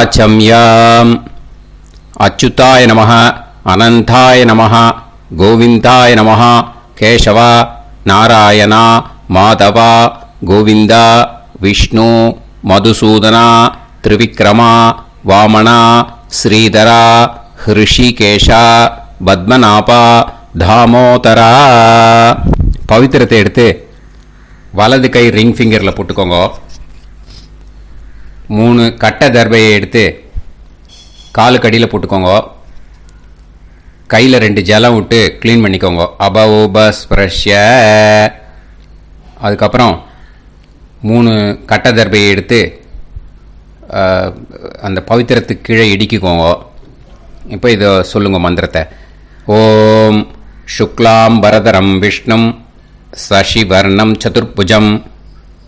வாச்சம்யாம். அச்சுதாய நமः, அனந்தாய நமः, கோவிந்தாய நமः, கேசவா, நாராயணா, மாதவா, கோவிந்தா, விஷ்ணு, மதுசூதனா, திரிவிக்ரமா, வாமனா, ஸ்ரீதரா, ஹிருஷிகேஷா, பத்மநாபா, தாமோதரா. பவித்திரத்தை எடுத்து வலது கை ரிங் ஃபிங்கரில் போட்டுக்கோங்க. 3 கட்டை தர்பையை எடுத்து காலுக்கடியில் போட்டுக்கோங்க. கையில் 2 ஜலம் விட்டு க்ளீன் பண்ணிக்கோங்க. அபௌபஸ்பிரஷ்ய. அதுக்கப்புறம் 3 கட்டை தர்பையை எடுத்து அந்த பவித்திரத்துக்கு கீழே இடிக்கிக்கோங்க. இப்போ இதை சொல்லுங்க மந்திரத்தை. ஓம் சுக்லாம் வரதரம் விஷ்ணும் சசிவர்ணம் சதுர்புஜம்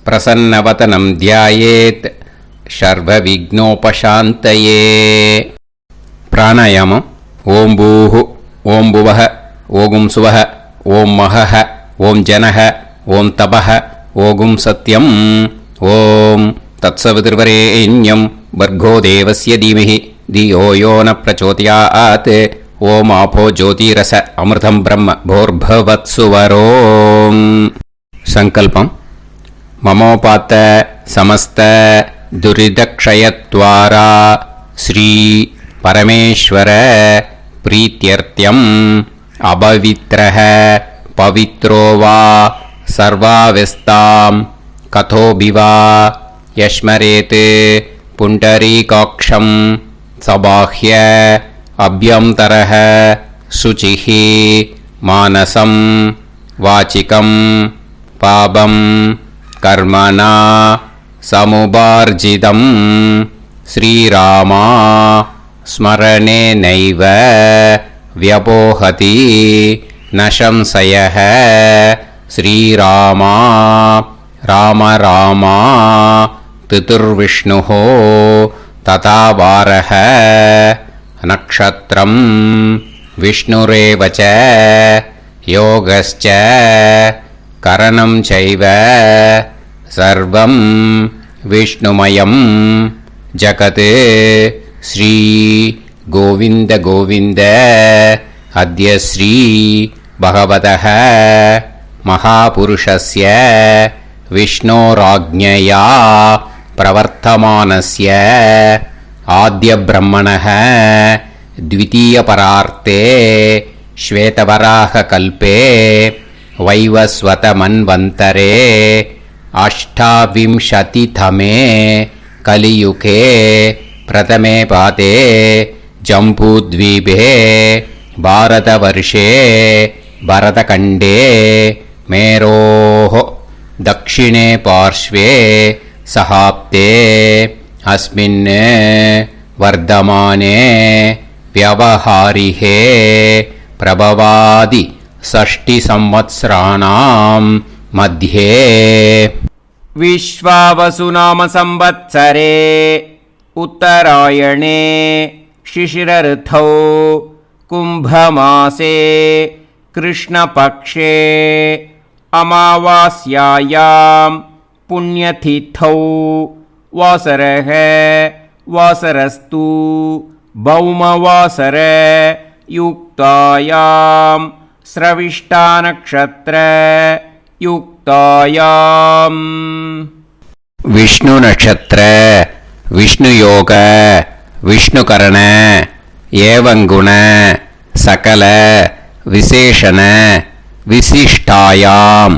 பிரசன்னவதனம் தியாயேத் சர்வ விக்னோபசாந்தயே. பிராணாயாமம். ஓம் பூஹு, ஓம் புவஹ, ஓகும் சுவஹ, ஓம் மஹஹ, ஓம் ஜனஹ, ஓம் தபஹ, ஓகும் சத்யம். ஓம் தத்சவிதுர்வரேண்யம் வர்கோ தேவஸ்ய தீமஹி தியோ யோ ந பிரச்சோதயாத். ஓம் ஆபோ ஜோதிரச அமிர்தம் பிரம்ம போர்பவத்சுவரோம். சங்கல்பம். மமோபாத்த சமஸ்த துரிதக்ஷயத்வாரா ஸ்ரீ பரமேஸ்வர பிரீத்யர்த்தியம் அபவித்ரஹ பவித்ரோ வா சர்வாவஸ்தாம் கதோபிவா யஸ்மரேத் புண்டரீகாக்ஷம் சபாஹ்ய அப்யந்தரஹ சுசிஹி மானசம் வாசிகம் பாபம் கர்மணா சமுபார்ஜிதம் ஸ்ரீராமா ஸ்மரணேனைவ வ்யபோஹதி நசம்சயஹ. ஸ்ரீராமா ராம ராமா திதுர்விஷ்ணுः ததா வாரஹ. நக்ஷத்ரம் விஷ்ணுரேவ ச யோகஸ்ச கரணம் சைவ சர்வம் விஷ்ணுமயம் ஜகத். ஸ்ரீ கோவிந்த கோவிந்த அத்ய ஸ்ரீ பகவதः மகாபுருஷஸ்ய விஷ்ணோராஜ்ஞயா பிரவர்த்தமானஸ்ய ஆத்ய பிரம்மணः த்விதீயபரார்த்தே ஸ்வேதவராக கல்பே வைவஸ்வத மன்வந்தரே அஷ்டாவிம்சதிதமே கலியுகே பிரதமே பாதே ஜம்பூத்வீபே பாரதவர்ஷே பரதகண்டே மேரோः தக்ஷிணே பார்ஷ்வே சஹாப்தே அஸ்மின் வர்தமானே व्यवहारिहे प्रभवादि 6 संवत्सराणां मध्ये विश्वावसु नाम संवत्सरे उत्तरायणे शिशिरऋतौ कुम्भमासे कृष्णपक्षे अमावास्यायां पुण्यतिथौ वासरः वासरस्तु भौमवासर युक्तायां स्रविष्टा नक्षत्र युक्तायां. विष्णु नक्षत्र विष्णु योग विष्णुकरण एवं गुण सकल विशेषण विशिष्टायां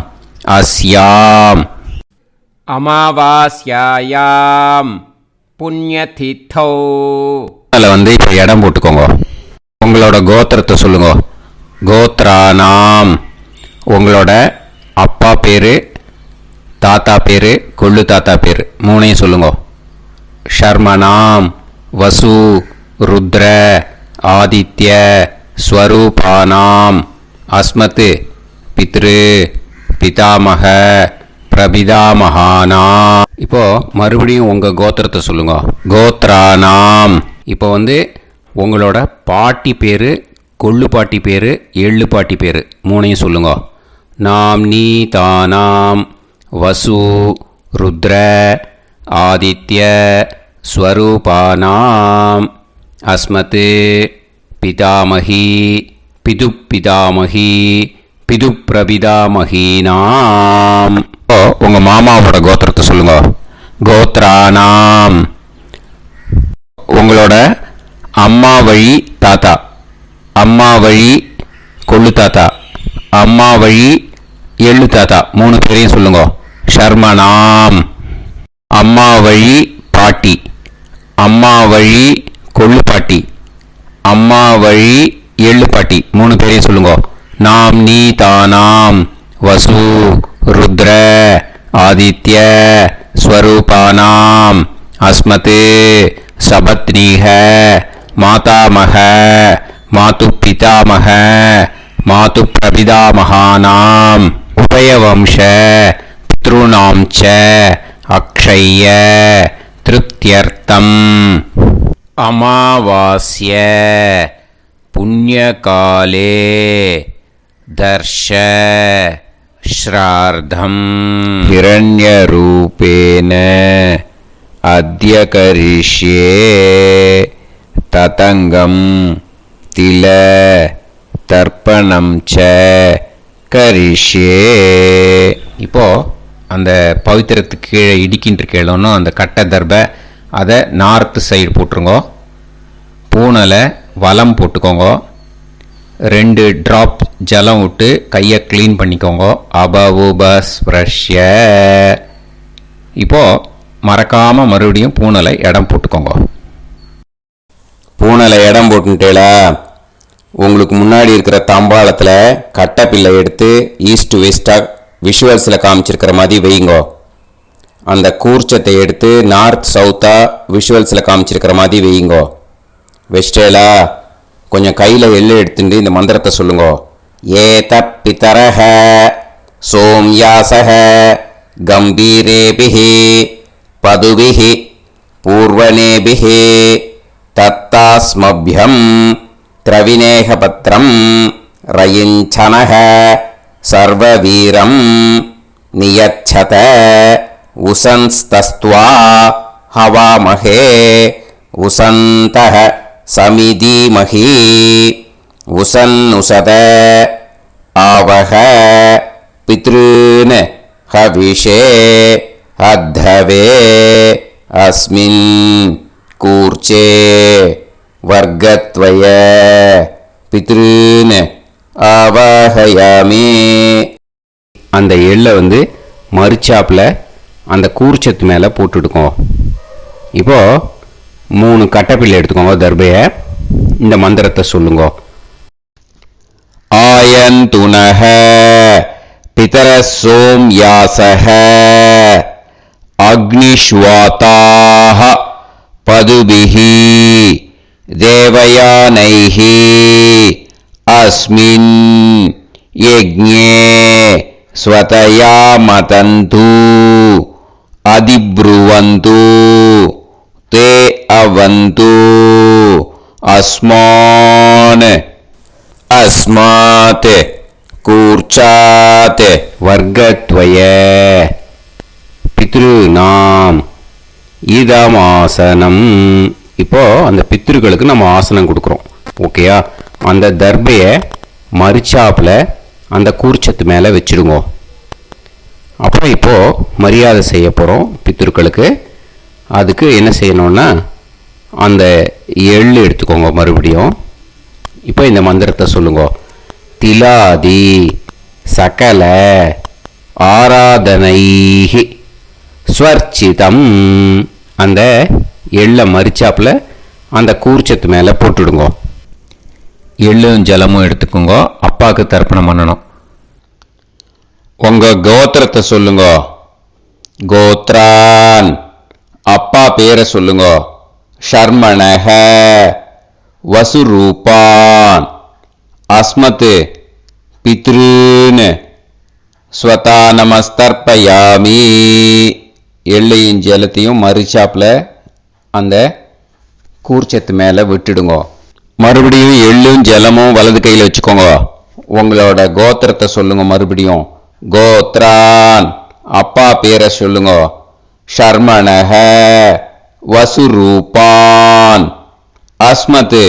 अस्याम् अमावास्यायां புண்ணியதித்தோ. அதில் இப்போ இடம் போட்டுக்கோங்க. உங்களோட கோத்திரத்தை சொல்லுங்க. கோத்ரானாம். உங்களோட அப்பா பேர், தாத்தா பேர், கொள்ளு தாத்தா பேர் 3ஐயும் சொல்லுங்க. ஷர்மனாம் வசு ருத்ர ஆதித்ய ஸ்வரூபானாம் அஸ்மத் பித்ரு பிதாமக பிரபிதாமகானா. இப்போ மறுபடியும் உங்கள் கோத்திரத்தை சொல்லுங்க. கோத்ரானாம். இப்போ உங்களோட பாட்டி பேர், கொள்ளு பாட்டி பேர், எள்ளு பாட்டி பேர் 3ஐயும் சொல்லுங்க. நாம் நீ தானாம் வசு ருத்ர ஆதித்ய ஸ்வரூபானாம் அஸ்மத் பிதாமகி பிதுப்பிதாமகி பிதுப்பிரபிதாமகீனாம். உங்க மாமாவோட கோத்திரத்தை சொல்லுங்க. கோத்ரானாம் உங்களோட அம்மா வழி தாத்தா, அம்மா வழி கொள்ளு தாத்தா, அம்மா வழி எள்ளு தாத்தா, 3 பேரையும் சொல்லுங்க. ஷர்மனாம் அம்மா வழி பாட்டி, அம்மா வழி கொள்ளு பாட்டி, அம்மா வழி எள்ளு பாட்டி, 3 பேரையும் சொல்லுங்க. நாம் நீ தானாம் வசு ருத்ர ஆதித்ய ஸ்வரூபானாம் அஸ்மத் சபத்னீஹ மாதாமக மாது பிதாமக மாது பிரபிதாமகானாம் உபயவம்ச பித்ருணாம் ச அக்ஷய்ய திருப்தியர்த்தம் அமாவாஸ்ய புண்ணியகாலே தர்ஷ ஸ்ரார்த்தம் ஹிரண்யரூபேன அத்ய கரிஷ்யே ததங்கம் தில தர்ப்பணம் ச கரிஷ்யே. இப்போ அந்த பவித்திரத்துக்கு கீழே இடிக்கின்ற கேளோன்னு அந்த கட்டை தர்பை அதை நார்த்து சைடு போட்டுருங்கோ. பூனலை வலம் போட்டுக்கோங்க. 2 ட்ராப் ஜலம் விட்டு கையை க்ளீன் பண்ணிக்கோங்க. அபவுபஸ்ப்ரஷ்ய. இப்போ மறக்காம மறுபடியும் பூனலை இடம் போட்டுக்கோங்க. பூனலை இடம் போட்டுட்டேலா உங்களுக்கு முன்னாடி இருக்கிற தாம்பாளத்தில் கட்டை பிள்ளை எடுத்து ஈஸ்ட் வெஸ்டாக விஷுவல்ஸில் காமிச்சிருக்கிற மாதிரி வைங்கோ. அந்த கூர்ச்சத்தை எடுத்து நார்த் சவுத்தாக விஷுவல்ஸில் காமிச்சிருக்கிற மாதிரி வைங்கோ. வெஸ்டேலா கொஞ்சம் கையில் எள்ளு எடுத்துட்டு இந்த மந்திரத்தை சொல்லுங்க. ஏத பிதரஹ சோம்யாசஹ கம்பீரேபிஹி பதுபிஹி பூர்வனேபிஹி தத்தாஸ்மப்யம் திரவிநேகபத்ரம் ரயிஞ்சனஹ சர்வவீரம் நியச்சத உசன்ஸ்தஸ்த்வா ஹவாமஹே உசந்தஹ சமிதீமஹி உசன்னுசத ஆவஹ பித்ருன் ஹவிஷே அத்தவே அஸ்மின் கூர்ச்சே வர்க்கத்வய பித்ருன் ஆவாஹயாமி. அந்த எள்ளை மறுச்சாப்பில் அந்த கூர்ச்சத்து மேலே போட்டுடுக்கோ. இப்போது 3 கட்டைப்பிள்ளை எடுத்துக்கோங்க. தர்பையை இந்த மந்திரத்தை சொல்லுங்க. ஆயந்துனஹ பிதர சோம்யாசஹ அக்னிஷ்வாதாஹ பதுபிஹி தேவயானைஹி அஸ்மின் யஜ்ஞே ஸ்வதயா மதந்து அதிப்ருவந்து தே அவது அஸ்மான் அஸ்மாத் கூர்ச்சாத் வர்க்கத்வய பித்ருநாம் இதமாசனம். இப்போ அந்த பித்ருக்களுக்கு நம்ம ஆசனம் கொடுக்குறோம். ஓகேயா? அந்த தர்பையை மறுச்சாப்பில் அந்த கூர்ச்சத்து மேலே வச்சுடுங்க. அப்புறம் இப்போது மரியாதை செய்ய போகிறோம் பித்ருக்களுக்கு. அதுக்கு என்ன செய்யணும்னா அந்த எள்ளு எடுத்துக்கோங்க. மறுபடியும் இப்போ இந்த மந்திரத்தை சொல்லுங்க. திலாதி சகல ஆராதனைஹி ஸ்வர்ச்சிதம். அந்த எள்ளை மரிச்சாப்பில் அந்த கூர்ச்சத்து மேலே போட்டுடுங்க. எள்ளும் ஜலமும் எடுத்துக்கோங்க. அப்பாவுக்கு தர்ப்பணம் பண்ணணும். உங்கள் கோத்திரத்தை சொல்லுங்க. கோத்ரான் அப்பா பேரை சொல்லுங்க. ஷர்மணஹ வசுரூபான் அஸ்மத் பித்ருன் ஸ்வதா நமஸ்தர்ப்பயாமி. எள்ளையும் ஜலத்தையும் மறுச்சாப்பில் அந்த கூர்ச்சத்து மேலே விட்டுடுங்க. மறுபடியும் எள்ளும் ஜலமும் வலது கையில் வச்சுக்கோங்க. உங்களோட கோத்திரத்தை சொல்லுங்க. மறுபடியும் கோத்ரான் அப்பா பேரை சொல்லுங்க. ஷர்மணஹ வசுரூபான் அஸ்மத்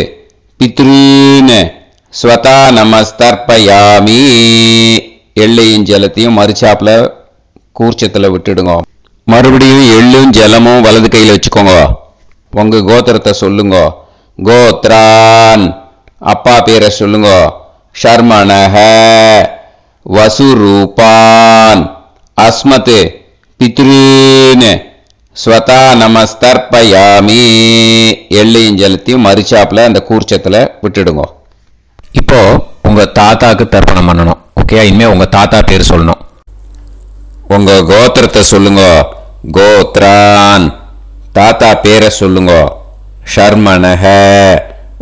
பித்ரீன் ஸ்வதா நமஸ்தர்ப்பயாமி. எள்ளையும் ஜலத்தையும் மறுச்சாப்புல கூர்ச்சத்தில் விட்டுடுங்க. மறுபடியும் எள்ளும் ஜலமும் வலது கையில் வச்சுக்கோங்க. உங்க கோத்திரத்தை சொல்லுங்க. கோத்ரான் அப்பா பேரை சொல்லுங்க. ஷர்மணஹ வசுரூபான் அஸ்மத் பித்ரீன் ஸ்வதா நமஸ்தர்ப்பயாமி. எள்ளையும் ஜலத்தையும் மறுச்சாப்புல அந்த கூர்ச்சத்தில் விட்டுடுங்க. இப்போ உங்க தாத்தாக்கு தர்ப்பணம் பண்ணணும். ஓகே, இனிமே உங்க தாத்தா பேர் சொல்லணும். உங்க கோத்திரத்தை சொல்லுங்க. கோத்ரான் தாத்தா பேரை சொல்லுங்க. ஷர்மணஹ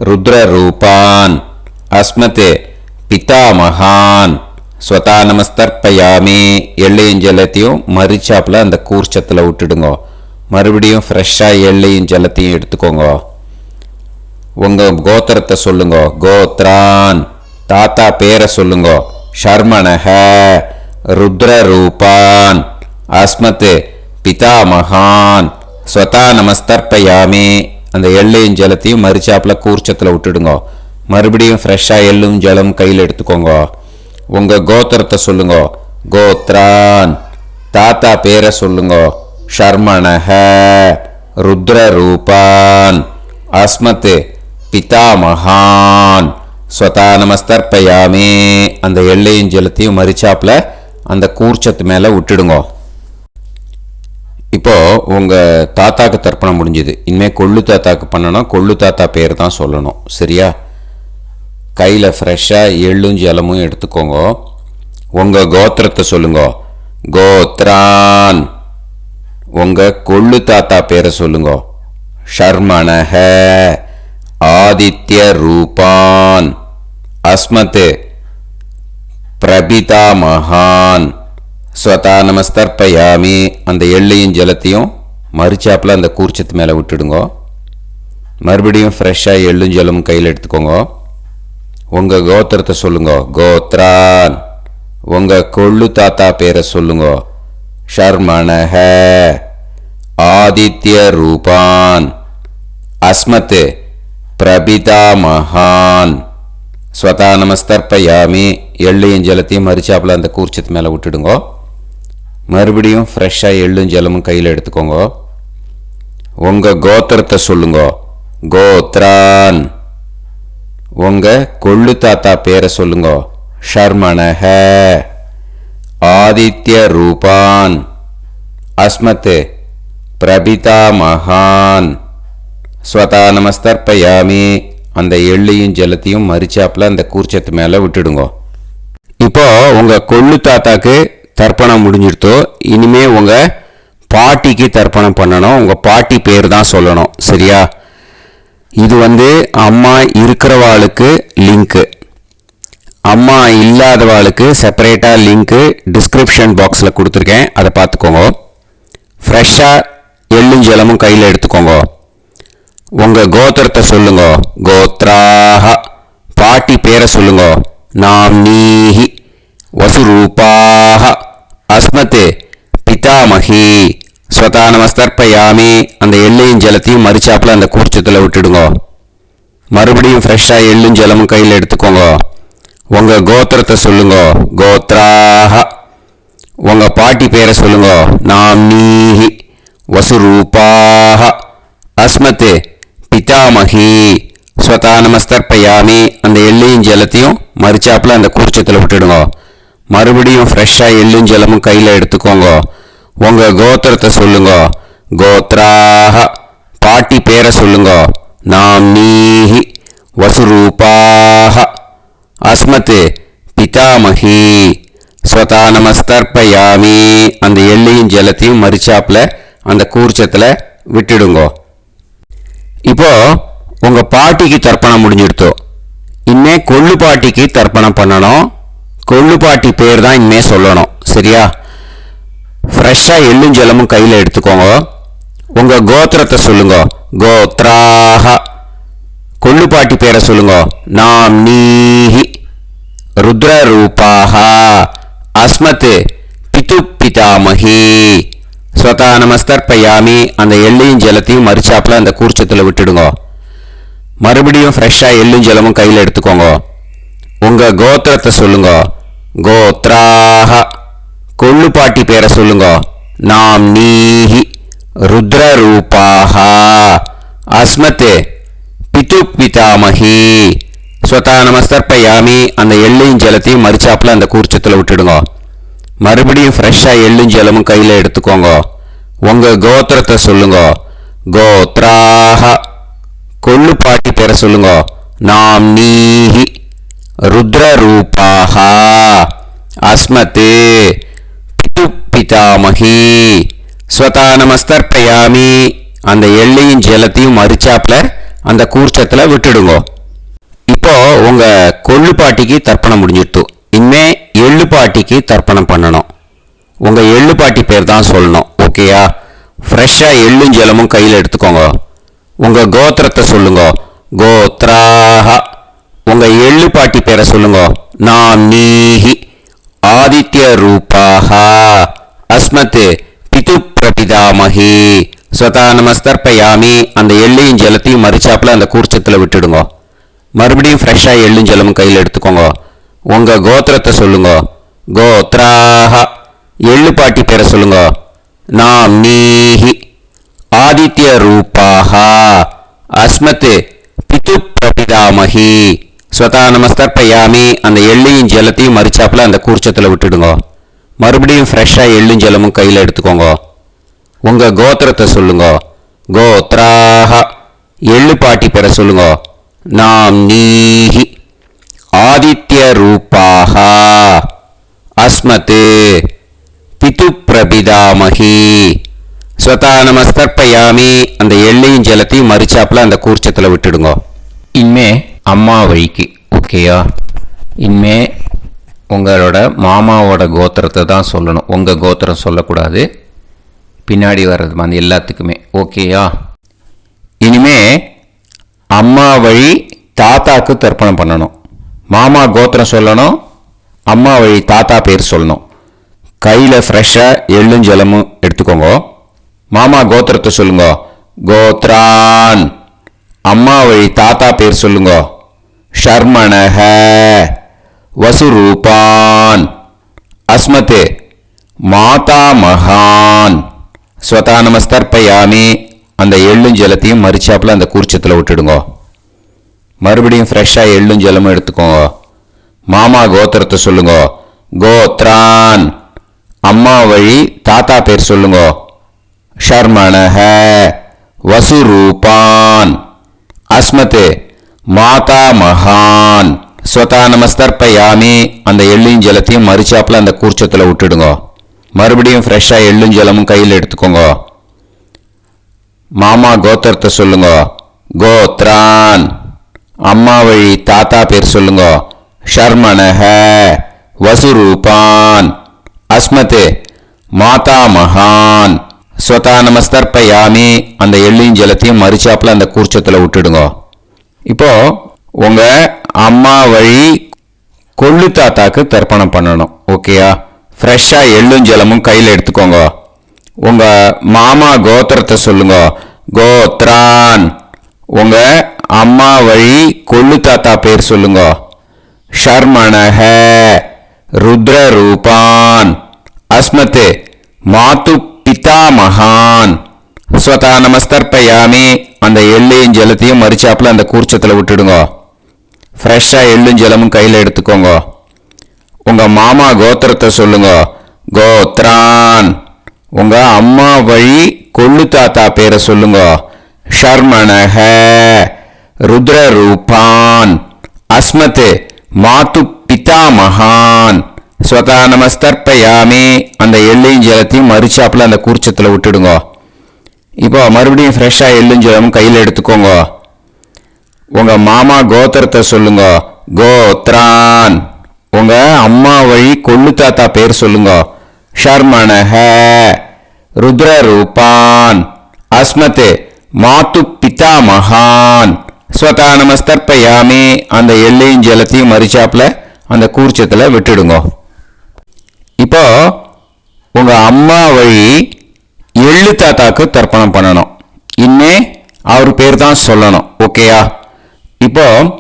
ருத்ரரூபான் அஸ்மத் பிதாமகான் ஸ்வதா நமஸ்தர்ப்பயாமி. எள்ளையும் ஜலத்தையும் மறுச்சாப்புல அந்த கூர்ச்சத்தில் விட்டுடுங்க. மறுபடியும் ஃப்ரெஷ்ஷாக எள்ளையும் ஜலத்தையும் எடுத்துக்கோங்க. உங்க கோத்திரத்தை சொல்லுங்க. கோத்ரான் தாத்தா பேரை சொல்லுங்க. ஷர்மணஹ ருத்ரரூபான் அஸ்மத் பிதாமகான் ஸ்வதா நமஸ்தர்ப்பயாமி. அந்த எள்ளையும் ஜலத்தையும் மறுச்சாப்புல கூர்ச்சத்தில் விட்டுடுங்க. மறுபடியும் ஃப்ரெஷ்ஷாக எள்ளும் ஜலம் கையில் எடுத்துக்கோங்க. உங்க கோத்திரத்தை சொல்லுங்க. கோத்ரான் தாத்தா பேரை சொல்லுங்க. ஷர்மணஹ ருத்ரரூபான் அஸ்மத் பிதாமகான் ஸ்வதா நமஸ்தர்ப்பயாமி. அந்த எள்ளையும் ஜலத்தையும் மறுச்சாப்புல அந்த கூர்ச்சத்து மேலே விட்டுடுங்க. இப்போ உங்க தாத்தாக்கு தர்ப்பணம் முடிஞ்சுது. இனிமேல் கொள்ளு தாத்தாக்கு பண்ணணும். கொள்ளு தாத்தா பேர் தான் சொல்லணும். சரியா? கையில் ஃப்ரெஷ்ஷாக எள்ளும் ஜலமும் எடுத்துக்கோங்க. உங்க கோத்திரத்தை சொல்லுங்க. கோத்ரான் உங்க கொள்ளு தாத்தா பேரை சொல்லுங்க. ஷர்மணஹ ஆதித்ய ரூபான் அஸ்மத் பிரபிதாமகான் ஸ்வதா நமஸ்தர்ப்பயாமி. அந்த எள்ளையும் ஜலத்தையும் மறுச்சாப்புல அந்த கூர்ச்சத்து மேலே விட்டுடுங்க. மறுபடியும் ஃப்ரெஷ்ஷாக எள்ளும் ஜலமும் கையில் எடுத்துக்கோங்க. உங்கள் கோத்திரத்தை சொல்லுங்க. கோத்ரான் உங்கள் கொள்ளு தாத்தா பேரை சொல்லுங்க. ஷர்மணஹ ஆதித்ய ரூபான் அஸ்மத் பிரபிதாமகான் ஸ்வதா நமஸ்தர்ப்பயாமி. எள்ளையும் ஜலத்தையும் மறுச்சாப்புல அந்த கூர்ச்சத்து மேலே விட்டுடுங்க. மறுபடியும் ஃப்ரெஷ்ஷாக எள்ளும் ஜலமும் கையில் எடுத்துக்கோங்க. உங்கள் கோத்திரத்தை சொல்லுங்க. கோத்ரான் உங்கள் கொள்ளு தாத்தா பேரை சொல்லுங்க. ஷர்மணஹ ஆதித்ய ரூபான் அஸ்மத் பிரபிதாமகான் ஸ்வதா நமஸ்தர்ப்பயாமி. அந்த எள்ளையும் ஜலத்தையும் மறுச்சாப்புல அந்த கூர்ச்சத்து மேலே விட்டுடுங்க. இப்போ உங்கள் கொள்ளு தாத்தாக்கு தர்ப்பணம் முடிஞ்சிடுத்தோ. இனிமே உங்கள் பாட்டிக்கு தர்ப்பணம் பண்ணணும். உங்கள் பாட்டி பேர் தான் சொல்லணும். சரியா? இது அம்மா இருக்கிறவாளுக்கு லிங்க்கு, அம்மா இல்லாதவாளுக்கு செப்பரேட்டாக லிங்க்கு டிஸ்கிரிப்ஷன் பாக்ஸில் கொடுத்துருக்கேன். அதை பார்த்துக்கோங்க. ஃப்ரெஷ்ஷாக எள்ளும் ஜலமும் கையில் எடுத்துக்கோங்க. உங்கள் கோத்திரத்தை சொல்லுங்க. கோத்ராஹ பாட்டி பேரை சொல்லுங்க. நாம்னீஹி வசுரூபாஹ அஸ்மத் பிதாமகி ஸ்வதா நமஸ்தர்ப்பயாமி. அந்த எள்ளையும் ஜலத்தையும் மறுச்சாப்புல அந்த கூர்ச்சத்தில் விட்டுடுங்க. மறுபடியும் ஃப்ரெஷ்ஷாக எள்ளும் ஜலமும் கையில் எடுத்துக்கோங்க. உங்கள் கோத்திரத்தை சொல்லுங்க. கோத்ராஹ உங்கள் பாட்டி பேரை சொல்லுங்க. நாம்னீஹி வசுரூபாஹ அஸ்மத் பிதாமகி ஸ்வதா நமஸ்தர்ப்பயாமி. அந்த எள்ளையும் ஜலத்தையும் மறுச்சாப்புல அந்த கூர்ச்சத்தில் விட்டுடுங்க. மறுபடியும் ஃப்ரெஷ்ஷாக எள்ளும் ஜலமும் கையில் எடுத்துக்கோங்க. உங்கள் கோத்திரத்தை சொல்லுங்க. கோத்ராஹ பாட்டி பேரை சொல்லுங்க. நாம்னீஹி வசுரூபாஹ அஸ்மத் பிதாமகி ஸ்வதா நமஸ்தர்ப்பயாமி. அந்த எள்ளையும் ஜலத்தையும் மறுச்சாப்புல அந்த கூர்ச்சத்தில் விட்டுடுங்க. இப்போ உங்கள் பாட்டிக்கு தர்ப்பணம் முடிஞ்சிடுத்தோ. இனிமே கொள்ளு பாட்டிக்கு தர்ப்பணம் பண்ணணும். கொள்ளு பாட்டி பேர் தான் இனிமே சொல்லணும். சரியா? ஃப்ரெஷ்ஷாக எள்ளும் ஜலமும் கையில் எடுத்துக்கோங்க. உங்கள் கோத்திரத்தை சொல்லுங்க. கோத்ராஹ கொள்ளு பாட்டி பேரை சொல்லுங்க. நாம்னீஹி ருத்ரரூபாஹ அஸ்மத் பிதாமகி ஸ்வதானமஸ்தர்ப்பயாமி அந்த எள்ளையும் ஜலத்தையும் மறிச்சாப்புல அந்த கூர்ச்சத்தில் விட்டுடுங்க. மறுபடியும் ஃப்ரெஷ்ஷாக எள்ளும் ஜலமும் கையில் எடுத்துக்கோங்க. உங்கள் கோத்திரத்தை சொல்லுங்க. கோத்ராஹ கொள்ளுப்பாட்டி பேரை சொல்லுங்க. நாம் நீஹி ருத்ரரூபாஹ அஸ்மத் பிது பிதாமஹி. ஸ்வதானமஸ்தர்ப்பயாமி அந்த எள்ளையும் ஜலத்தையும் மறிச்சாப்புல அந்த கூர்ச்சத்தில் விட்டுடுங்க. மறுபடியும் ஃப்ரெஷ்ஷாக எள்ளும் ஜலமும் கையில் எடுத்துக்கோங்க. உங்கள் கோத்திரத்தை சொல்லுங்க. கோத்ராஹ கொள்ளுப்பாட்டி பேரை சொல்லுங்க. நாம் நீஹி ருத்ரரூபாஹ அஸ்மத் பிது பிதாமஹி. ஸ்வதானமஸ்தர்ப்பயாமி அந்த எள்ளையும் ஜலத்தையும் மறிச்சாப்புல அந்த கூர்ச்சத்தில் விட்டுடுங்க. இப்போ உங்க கொள்ளுப்பாட்டிக்கு தர்ப்பணம் முடிஞ்சிட்டு இனிமே எள்ளுப்பாட்டிக்கு தர்ப்பணம் பண்ணணும். உங்க எள்ளுப்பாட்டி பேர் தான் சொல்லணும். ஓகேயா? ஃப்ரெஷ்ஷாக எள்ளும் ஜலமும் கையில் எடுத்துக்கோங்க. உங்க கோத்திரத்தை சொல்லுங்க. கோத்ராஹ உங்க எள்ளுப்பாட்டி பேரை சொல்லுங்க. நாம் நீஹி ஆதித்ய ரூபாஹ அஸ்மத் பிது பிரபிதாமஹி. ஸ்வதானமஸ்தர்ப்பயாமி அந்த எள்ளையும் ஜலத்தையும் மறிச்சாப்புல அந்த கூர்ச்சத்தில் விட்டுடுங்க. மறுபடியும் ஃப்ரெஷ்ஷாக எள்ளும் ஜலமும் கையில் எடுத்துக்கோங்க. உங்க கோத்திரத்தை சொல்லுங்க. கோத்ராஹ எள்ளுப்பாட்டி பேரை சொல்லுங்க. நாம் நீஹி ஆதித்ய ரூபாஹ அஸ்மத் பிது பிரபிதாமஹி. ஸ்வதானமஸ்தர்ப்பயாமி அந்த எள்ளையும் ஜலத்தையும் மறிச்சாப்புல அந்த கூர்ச்சத்தில் விட்டுடுங்க. மறுபடியும் ஃப்ரெஷ்ஷாக எள்ளும் ஜலமும் கையில் எடுத்துக்கோங்க. உங்க கோத்திரத்தை சொல்லுங்க. கோத்ராஹ எள்ளுப்பாட்டி பேரை சொல்லுங்க. நாம் நீஹி ஆதித்ய ரூபாஹ அஸ்மத் பிது பிரபிதாமஹி. ஸ்வதானமஸ்தர்ப்பயாமி அந்த எள்ளையும் ஜலத்தையும் மறிச்சாப்புல அந்த கூர்ச்சத்தில் விட்டுடுங்க. இனிமே அம்மா வழிக்கு. ஓகேயா? இனிமே உங்களோட மாமாவோட கோத்திரத்தை தான் சொல்லணும். உங்கள் கோத்திரம் சொல்லக்கூடாது. பின்னாடி வர்றது வந்து எல்லாத்துக்குமே. ஓகேயா? இனிமே அம்மா வழி தாத்தாக்கு தர்ப்பணம் பண்ணணும். மாமா கோத்திரம் சொல்லணும். அம்மா வழி தாத்தா பேர் சொல்லணும். கையில் ஃப்ரெஷ்ஷாக எள்ளும் ஜலமும் எடுத்துக்கோங்க. மாமா கோத்திரத்தை சொல்லுங்க. கோத்ரான் அம்மா வழி தாத்தா பேர் சொல்லுங்க. ஷர்மணஹ வசுரூபான் அஸ்மத் மாதா மகான். ஸ்வதானமஸ்தர்ப்பயாமி அந்த எள்ளும் ஜலத்தையும் மறிச்சாப்புல அந்த கூர்ச்சத்தில் விட்டுடுங்க. மறுபடியும் ஃப்ரெஷ்ஷாக எள்ளும் ஜலமும் எடுத்துக்கோங்க. மாமா கோத்திரத்தை சொல்லுங்க. கோத்ரான் அம்மா வழி தாத்தா பேர் சொல்லுங்க. ஷர்மணஹ வசுரூபான் அஸ்மத் மாதா மகான். ஸ்வதானமஸ்தர்ப்பயாமி அந்த எள்ளும் ஜலத்தையும் மறிச்சாப்புல அந்த கூர்ச்சத்தில் விட்டுடுங்க. மறுபடியும் ஃப்ரெஷ்ஷாக எள்ளும் ஜலமும் கையில் எடுத்துக்கோங்க. மாமா கோத்திரத்தை சொல்லுங்க. கோத்ரான் அம்மா வழி தாத்தா பேர் சொல்லுங்க. ஷர்மணஹ வசுரூபான் அஸ்மத் மாதா மகான். ஸ்வதானமஸ்தர்ப்பயாமி அந்த எள்ளையும் ஜலத்தையும் மறிச்சாப்புல அந்த கூர்ச்சத்தில் விட்டுடுங்க. இப்போ உங்க அம்மா வழி கொள்ளு தாத்தாக்கு தர்ப்பணம் பண்ணணும். ஓகேயா? ஃப்ரெஷ்ஷாக எள்ளும் ஜலமும் கையில் எடுத்துக்கோங்க. உங்க மாமா கோத்திரத்தை சொல்லுங்க. கோத்ரான் உங்க அம்மா வழி கொள்ளு தாத்தா பேர் சொல்லுங்க. ஷர்மணஹ ருத்ரரூபான் அஸ்மத் மாது பிதாமகான். ஸ்வதானமஸ்தர்ப்பயாமி அந்த எள்ளையும் ஜலத்தையும் மறிச்சாப்புல அந்த கூர்ச்சத்தில் விட்டுடுங்க. ஃப்ரெஷ்ஷாக எள்ளும் ஜலமும் கையில் எடுத்துக்கோங்க. உங்க மாமா கோத்திரத்தை சொல்லுங்க. கோத்ரான் உங்க அம்மா வழி கொள்ளு தாத்தா பேரை சொல்லுங்க. ஷர்மணஹ ருத்ரரூபான் அஸ்மத் மாது பிதாமகான். ஸ்வதானமஸ்தர்ப்பயாமி அந்த எள்ளையும் ஜலத்தையும் மறிச்சாப்புல அந்த கூர்ச்சத்தில் விட்டுடுங்க. இப்போ மறுபடியும் ஃப்ரெஷ்ஷாக எள்ளும் ஜலமும் கையில் எடுத்துக்கோங்க. உங்க மாமா கோத்திரத்தை சொல்லுங்க. கோத்ரான் உங்க அம்மா வழி கொள்ளு தாத்தா பேர் சொல்லுங்க. ஷர்மணஹ ருத்ரரூபான் அஸ்மத் மாது பிதாமகான். ஸ்வதானமஸ்தர்ப்பயாமி அந்த எள்ளையும் ஜலத்தையும் மறிச்சாப்புல அந்த கூர்ச்சத்தில் விட்டுடுங்க. இப்போ உங்க அம்மா வழி எள்ளு தாத்தாக்கு தர்ப்பணம் பண்ணணும். இன்னே அவர் பேர் தான் சொல்லணும். ஓகேயா? இப்போ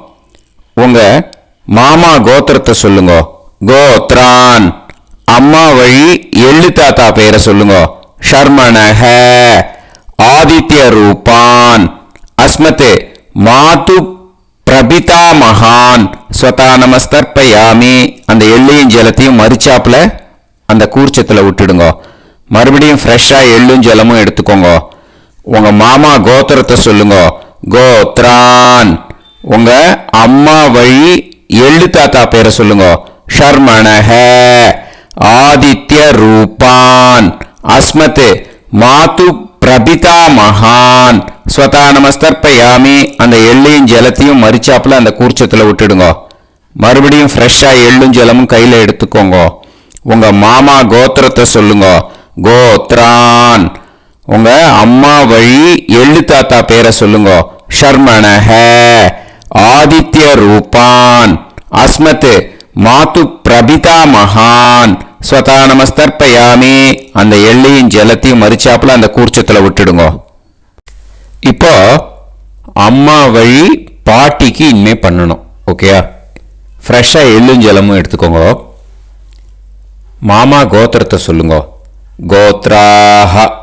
உங்க மாமா கோத்திரத்தை சொல்லுங்க. கோத்ரான். அம்மா வழி எள்ளு தாத்தா பேரை சொல்லுங்க. ஷர்மணஹ. ஆதித்ய ரூபான். அஸ்மதே மாது பிரபிதா மகான். ஸ்வதா நமஸ்தர்ப்பயாமி. அந்த எள்ளையும் ஜலத்தையும் மறிச்சாப்புல அந்த கூர்ச்சத்தில் விட்டுடுங்க. மறுபடியும் ஃப்ரெஷ்ஷாக எள்ளும் ஜலமும் எடுத்துக்கோங்க. உங்க மாமா கோத்திரத்தை சொல்லுங்க. கோத்ரான். உங்க அம்மா வழி எள்ளு தாத்தா பேரை சொல்லுங்க. ஷர்மணஹ. ஆதித்ய ரூபான். அஸ்மத் மாது பிரபிதா மகான். ஸ்வதா நமஸ்தர்ப்பயாமி. அந்த எள்ளையும் ஜலத்தையும் மறிச்சாப்புல அந்த கூர்ச்சத்தில் விட்டுடுங்க. மறுபடியும் ஃப்ரெஷ்ஷாக எள்ளும் ஜலமும் கையில் எடுத்துக்கோங்க. உங்க மாமா கோத்திரத்தை சொல்லுங்க. கோத்ரான். உங்க அம்மா வழி எள்ளு தாத்தா பேரை சொல்லுங்க. ஷர்மணஹ. ஆதித்ய ரூபான். அஸ்மத் மாது பிரபிதா மகான். ஸ்வதா நமஸ்தர்ப்பயாமி. அந்த எள்ளையும் ஜலத்தையும் மறிச்சாப்புல அந்த கூர்ச்சத்தில் விட்டுடுங்க. இப்போ அம்மா வழி பாட்டிக்கு இனிமே பண்ணணும். ஓகேயா? ஃப்ரெஷ்ஷாக எள்ளும் ஜலமும் எடுத்துக்கோங்க. மாமா கோத்திரத்தை சொல்லுங்க. கோத்ராஹ.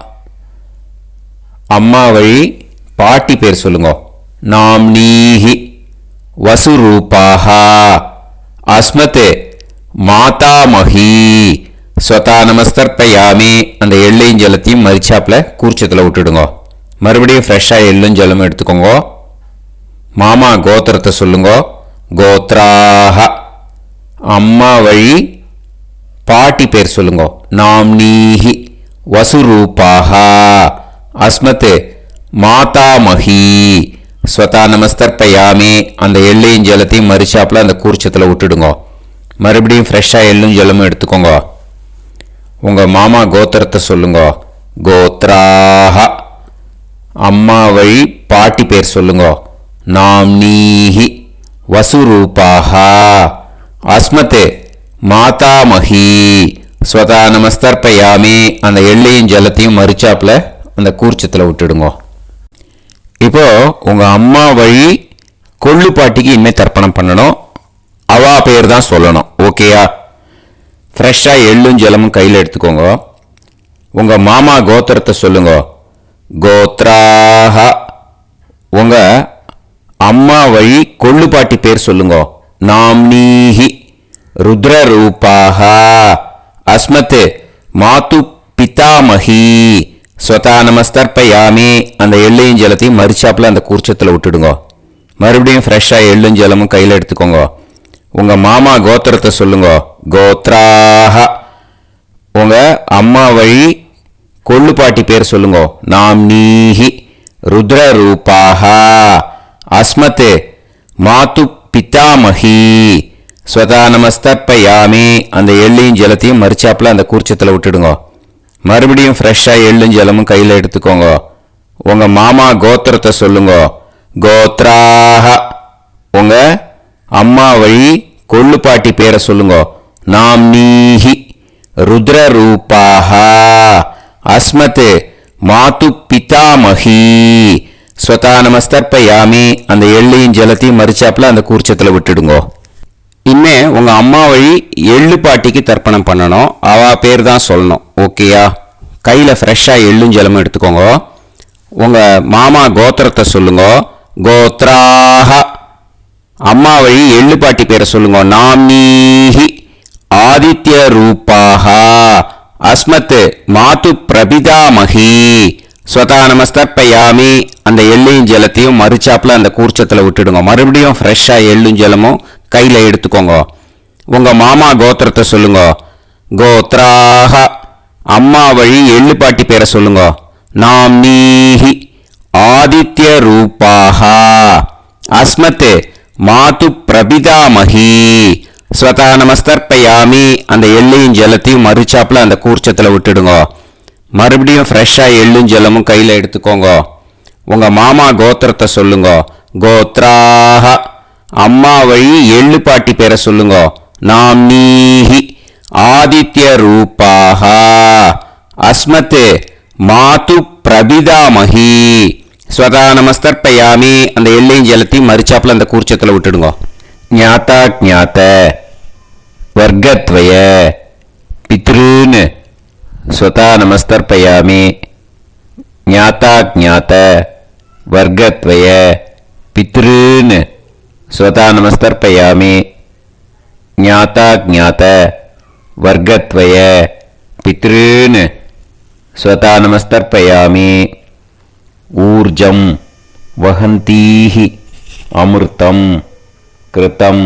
அம்மா வழி பாட்டி பேர் சொல்லுங்க. நாம்னீஹி. வசுரூபாஹ. அஸ்மத் மாதாமஹி. ஸ்வதா நமஸ்தர்ப்பயாமி. அந்த எள்ளையும் ஜலத்தையும் மறிச்சாப்புல கூர்ச்சத்தில் விட்டுடுங்க. மறுபடியும் ஃப்ரெஷ்ஷாக எள்ளும் ஜலமும் எடுத்துக்கோங்க. மாமா கோத்திரத்தை சொல்லுங்க. கோத்ராஹ. அம்மா வழி பாட்டி பேர் சொல்லுங்க. நாம்னீஹி. வசுரூபாஹ. அஸ்மத் மாதாமஹி. ஸ்வதா நமஸ்தர்ப்பயாமி. அந்த எள்ளையும் ஜலத்தையும் மறிச்சாப்புல அந்த கூர்ச்சத்தில் விட்டுடுங்க. மறுபடியும் ஃப்ரெஷ்ஷாக எள்ளும் ஜலமும் எடுத்துக்கோங்க. உங்க மாமா கோத்திரத்தை சொல்லுங்க. கோத்ராஹ. அம்மா வழி பாட்டி பேர் சொல்லுங்க. நாம்னீஹி. வசுரூபாஹ. அஸ்மத் மாதாமஹி. ஸ்வதா நமஸ்தர்ப்பயாமி. அந்த எள்ளையும் ஜலத்தையும் மறிச்சாப்புல அந்த கூர்ச்சத்தில் விட்டுடுங்க. இப்போ உங்க அம்மா வழி கொள்ளு பாட்டிக்கு இனிமேல் தர்ப்பணம் பண்ணணும். அவா பேர் தான் சொல்லணும். ஓகேயா? ஃப்ரெஷ்ஷாக எள்ளும் ஜலமும் கையில் எடுத்துக்கோங்க. உங்க மாமா கோத்திரத்தை சொல்லுங்க. கோத்ராஹ. உங்க அம்மா வழி கொள்ளு பாட்டி பேர் சொல்லுங்க. நாம்னீஹி. ருத்ரரூபாஹ. அஸ்மத் மாது பிதாமஹி. ஸ்வதா நமஸ்தர்ப்பயாமி. அந்த எள்ளையும் ஜலத்தையும் மறிச்சாப்புல அந்த கூர்ச்சத்தில் விட்டுடுங்க. மறுபடியும் ஃப்ரெஷ்ஷாக எள்ளும் ஜலமும் கையில் எடுத்துக்கோங்க. உங்க மாமா கோத்திரத்தை சொல்லுங்க. கோத்ராஹ. உங்க அம்மா வழி கொள்ளு பாட்டி பேர் சொல்லுங்க. நாம்னீஹி. ருத்ரரூபாஹ. அஸ்மத் மாது பிதாமஹி. ஸ்வதா நமஸ்தர்ப்பயாமி. அந்த எள்ளையும் ஜலத்தையும் மறிச்சாப்புல அந்த கூர்ச்சத்தில் விட்டுடுங்க. மறுபடியும் ஃப்ரெஷ்ஷாக எள்ளும் ஜலமும் கையில் எடுத்துக்கோங்க. உங்க மாமா கோத்திரத்தை சொல்லுங்க. கோத்ராஹ. உங்க அம்மா வழி கொள்ளு பாட்டி பேரை சொல்லுங்க. நாம்னீஹி. ருத்ரரூபாஹ. அஸ்மத் மாது பிதாமஹி. ஸ்வதா நமஸ்தர்ப்பயாமி. அந்த எள்ளையும் ஜலத்தையும் மறிச்சாப்புல அந்த கூர்ச்சத்தில் விட்டுடுங்க. இனிமே உங்க அம்மா வழி எள்ளு பாட்டிக்கு தர்ப்பணம் பண்ணணும். அவா பேர் தான் சொல்லணும். ஓகேயா? கையில் ஃப்ரெஷ்ஷாக எள்ளும் ஜலமும் எடுத்துக்கோங்க. உங்க மாமா கோத்திரத்தை சொல்லுங்க. கோத்ராஹ. அம்மா வழி எள்ளு பாட்டி பேரை சொல்லுங்க. நாம்னீஹி. ஆதித்ய ரூபாஹ. அஸ்மத் மாது பிரபிதாமஹி. ஸ்வதா நமஸ்தர்ப்பயாமி. அந்த எள்ளையும் ஜலத்தையும் மறிச்சாப்புல அந்த கூர்ச்சத்தில் விட்டுடுங்க. மறுபடியும் ஃப்ரெஷ்ஷாக எள்ளும் ஜலமும் கையில் எடுத்துக்கோங்க. உங்க மாமா கோத்திரத்தை சொல்லுங்க. கோத்ராஹ. அம்மா வழி எள்ளு பாட்டி பேரை சொல்லுங்க. நாம்னீஹி. ஆதித்ய ரூபாஹ. அஸ்மத் மாது பிரபிதாமஹி. ஸ்வதா நமஸ்தர்ப்பயாமி. அந்த எள்ளையும் ஜலத்தையும் மறிச்சாப்புல அந்த கூர்ச்சத்தில் விட்டுடுங்க. மறுபடியும் ஃப்ரெஷ்ஷாக எள்ளும் ஜலமும் கையில் எடுத்துக்கோங்க. உங்க மாமா கோத்திரத்தை சொல்லுங்க. கோத்ராஹ. அம்மா வழி எள்ளு பாட்டி பேரை சொல்லுங்க. நாம்னீஹி. ஆதித்ய ரூபாஹ. அஸ்மத் மாது பிரபிதாமகி ஸ்வதா நமஸ்தர்ப்பயாமி. அந்த எல்லையும் ஜலத்தையும் மறிச்சாப்புல அந்த கூர்ச்சத்தில் விட்டுடுங்க. ஞாதா ஞாத வர்க்கத்வய பித்ருன் ஸ்வதா நமஸ்தர்ப்பயாமி. ஞாதா ஞாத வர்க்கத்வய பித்ருன் ஸ்வதா நமஸ்தர்ப்பயாமி. ஞாதா ஞாத வர்க்கத்வய பித்ருன் ஸ்வதா நமஸ்தர்ப்பயாமி. ஊர்ஜம் வஹந்தீஹி அமிர்தம் கிருதம்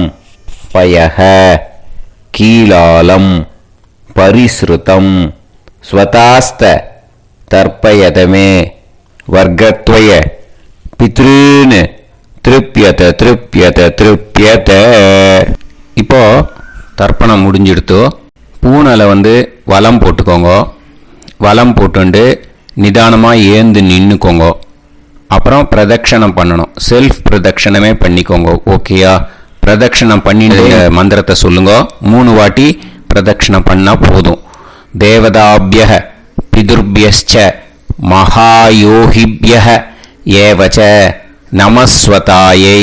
பயஹ கீலாலம் பரிஸ்ருதம் ஸ்வதாஸ்த தர்ப்பயதமே வர்க்கத்வய பித்ருன் திருப்யத திருப்யத திருப்யத. இப்போ தர்ப்பணம் முடிஞ்சிடுத்து. பூனலை வலம் போட்டுக்கோங்க. வலம் போட்டுண்டு நிதானமாக ஏந்து நின்றுக்கோங்க. அப்புறம் பிரதட்சணம் பண்ணணும். செல்ஃப் பிரதட்சணமே பண்ணிக்கோங்க. ஓகேயா? பிரதட்சணம் பண்ணிட்டு மந்திரத்தை சொல்லுங்க. 3 வாட்டி பிரதட்சணம் பண்ணால் போதும். தேவதாபிய பிதுர்பியஸ்ச மகாயோகிபிய ஏவச்ச நமஸ்வதாயை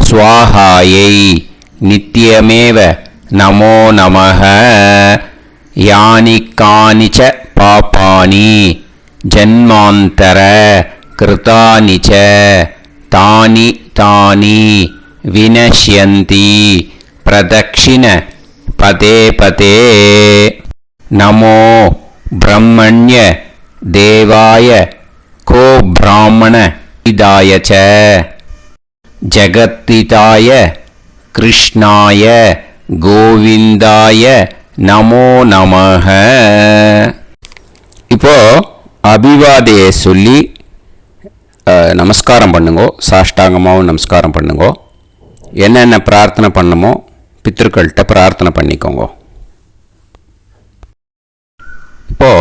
ஸ்வாஹாயை நித்யமேவ நமோ நமஹ. யானி கானிச்ச பாபானி ஜன்மாந்தர கிருதானிச்ச தானி தானி வினஷ்யந்தி பிரதக்ஷிண பதே பதே. நமோ பிரம்மண்ய தேவாய கோ பிராமண இதாய ச ஜகத்திதாய கிருஷ்ணாய கோவிந்தாய நமோ நமஹ. இப்போ அபிவாதையை சொல்லி நமஸ்காரம் பண்ணுங்கோ. சாஷ்டாங்கமாகவும் நமஸ்காரம் பண்ணுங்கோ. என்னென்ன பிரார்த்தனை பண்ணுமோ பித்ருக்கள்கிட்ட பிரார்த்தனை பண்ணிக்கோங்க. இப்போ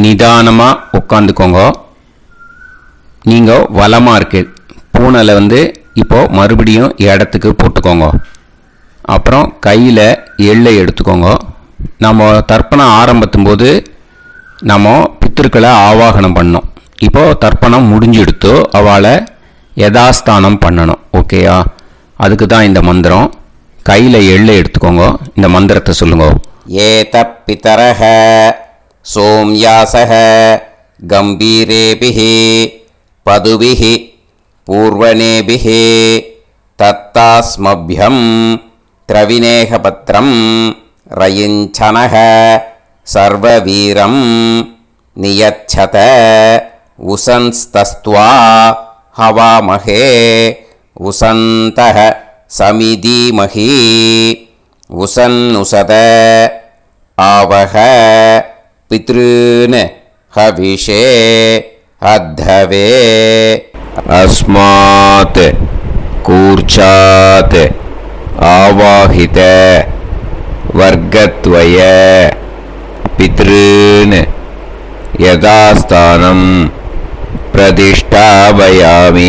நிதானமாக உட்காந்துக்கோங்க. நீங்கள் வலமாக இருக்கு பூனலை இப்போது மறுபடியும் இடத்துக்கு போட்டுக்கோங்க. அப்புறம் கையில் எள்ளை எடுத்துக்கோங்க. நம்ம தர்ப்பணம் ஆரம்பித்தும் போது நம்ம பித்திருக்களை ஆவாகனம் பண்ணோம். இப்போது தர்ப்பணம் முடிஞ்செடுத்து அவளை யதாஸ்தானம் பண்ணணும். ஓகேயா? அதுக்கு தான் இந்த மந்திரம். கையில் எள்ளை எடுத்துக்கோங்க. இந்த மந்திரத்தை சொல்லுங்க. ஏத பிதரஹ சோம்யாசஹ கம்பீரேபிஹி பதுபிஹி பூர்வணேபிஹி தத்தாஸ்மப்யம் திரவிநேகபத்ரம் ரயிஞ்சனஹ சர்வவீரம் நியச்சத உசன்ஸ்தஸ்த்வா ஹவாமஹே உசந்தஹ சமிதீமஹி உசன்னுசத ஆவஹ பித்ருன் ஹவிஷே அத்தவே. அஸ்மாத் கூர்ச்சாத் ஆவாஹித வர்க்கத்வய பித்ருன் யதாஸ்தானம் பிரதிஷ்டாபயாமி.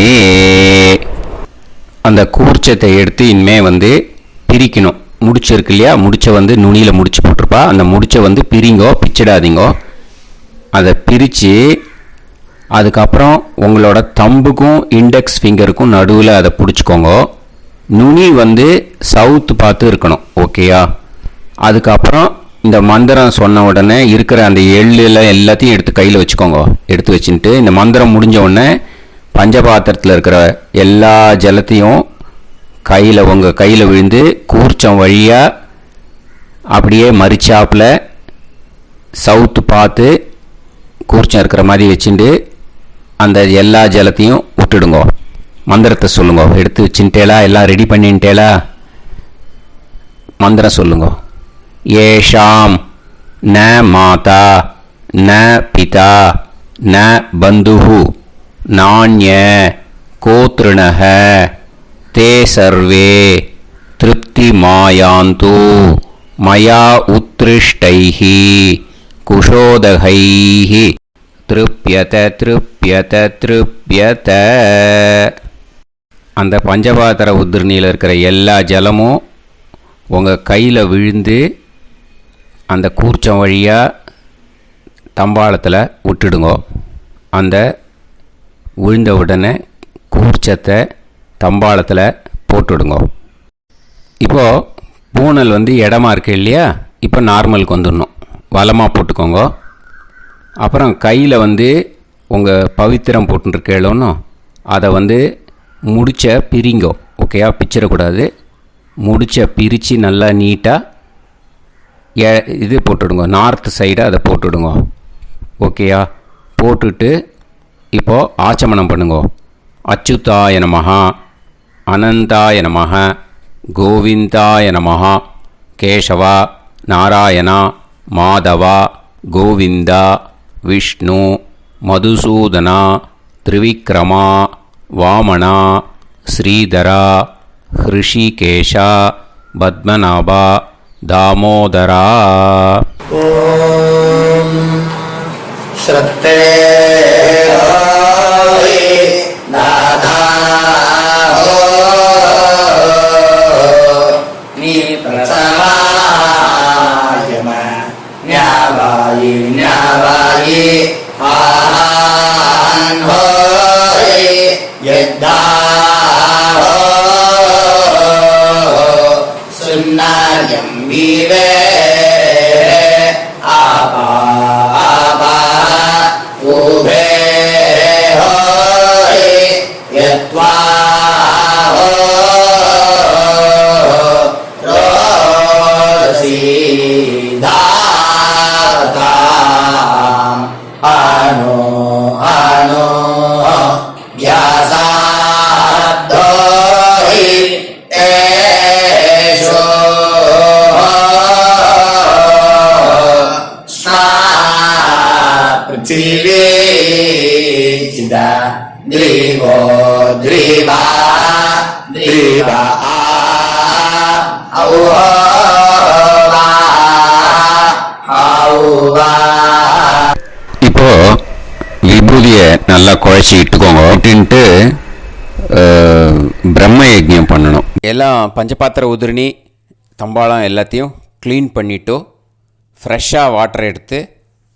அந்த கூர்ச்சத்தை எடுத்து இனிமே பிரிக்கணும். முடிச்சு இருக்கு இல்லையா? முடிச்சை நுனியில் முடிச்சு போட்டிருப்பா. அந்த முடிச்சை பிரிங்கோ, பிச்சிடாதீங்கோ. அதை பிரித்து அதுக்கப்புறம் உங்களோட தம்புக்கும் இண்டெக்ஸ் ஃபிங்கருக்கும் நடுவில் அதை பிடிச்சிக்கோங்க. நுனி சவுத்து பார்த்து இருக்கணும். ஓகேயா? அதுக்கப்புறம் இந்த மந்திரம் சொன்ன உடனே இருக்கிற அந்த எள்ளில் எல்லாத்தையும் எடுத்து கையில் வச்சுக்கோங்க. எடுத்து வச்சுட்டு இந்த மந்திரம் முடிஞ்ச உடனே பஞ்சபாத்திரத்தில் இருக்கிற எல்லா ஜலத்தையும் உங்கள் கையில் விழுந்து கூர்ச்சம் வழியாக அப்படியே மறிச்சாப்பில் சவுத்து பார்த்து கூர்ச்சம் இருக்கிற மாதிரி வச்சுட்டு அந்த எல்லா ஜலத்தையும் விட்டுடுங்க. மந்திரத்தை சொல்லுங்க. எடுத்து வச்சுட்டேலா? எல்லாம் ரெடி பண்ணிட்டேலா? மந்திரம் சொல்லுங்க. ஏஷாம் ந மாதா ந பிதா ந பந்துஹு நாண்ய கோத்ருணஹ தே சர்வே திருப்தி மாயாந்து மயா உத்ருஷ்டைஹி குஷோதகைஹி திருப்யத திருப்யத திருப்யத. அந்த பஞ்சபாத்திர உதிர்ணியில் இருக்கிற எல்லா ஜலமும் உங்கள் கையில் விழுந்து அந்த கூர்ச்சம் வழியாக தம்பாளத்தில் விட்டுடுங்க. அந்த விழுந்த உடனே கூர்ச்சத்தை தம்பாளத்தில் போட்டுவிடுங்க. இப்போது பூனல் இடமா இருக்கு இல்லையா, இப்போ நார்மலுக்கு வந்துடணும். வலமாக போட்டுக்கோங்க. அப்புறம் கையில் உங்கள் பவித்திரம் போட்டுருக்கேளோன்னு அதை முடிச்ச பிரிங்கோ. ஓகேயா, பிச்சிடக்கூடாது. முடிச்ச பிரித்து நல்லா நீட்டாக இது போட்டுவிடுங்க, நார்த் சைடை அதை போட்டுவிடுங்க. ஓகேயா, போட்டுட்டு இப்போது ஆச்சமனம் பண்ணுங்க. அச்சுதாய நமஹ, அனந்தாய நமஹ, கோவிந்தாய நமஹ, கேசவா, நாராயணா, மாதவா, கோவிந்தா, விஷ்ணு, மதுசூதனா, திரிவிக்ரமா, வாமனா, ஸ்ரீதரா, ஹிருஷிகேஷா, பத்மநாபா, தாமோதரா. ஓம் ஸ்ரத்தே நாதா நீ பிரசமாயம ஞாவாயி ஞாவாயி ஆஹான் ஹோய் யத்தா சுன்னாயம் வீவே ஆபா ஆபா உபே ஹோய் யத்வா ரோசி தாதா அனோ அனோ வ்யாசாத்தோஹி தேஷோ ஸ்னா பிருத்திவி சிதா த்ரிவோ த்ரிவா த்ரிவா ஔவா ஔவா. இப்போது விபூதியை நல்லா குழச்சி இட்டுக்கோங்க. இட்டுன்ட்டு பிரம்ம யஜ்ஞம் பண்ணணும். எல்லாம் பஞ்சபாத்திர உதிரணி தம்பாளம் எல்லாத்தையும் க்ளீன் பண்ணிவிட்டு ஃப்ரெஷ்ஷாக வாட்டர் எடுத்து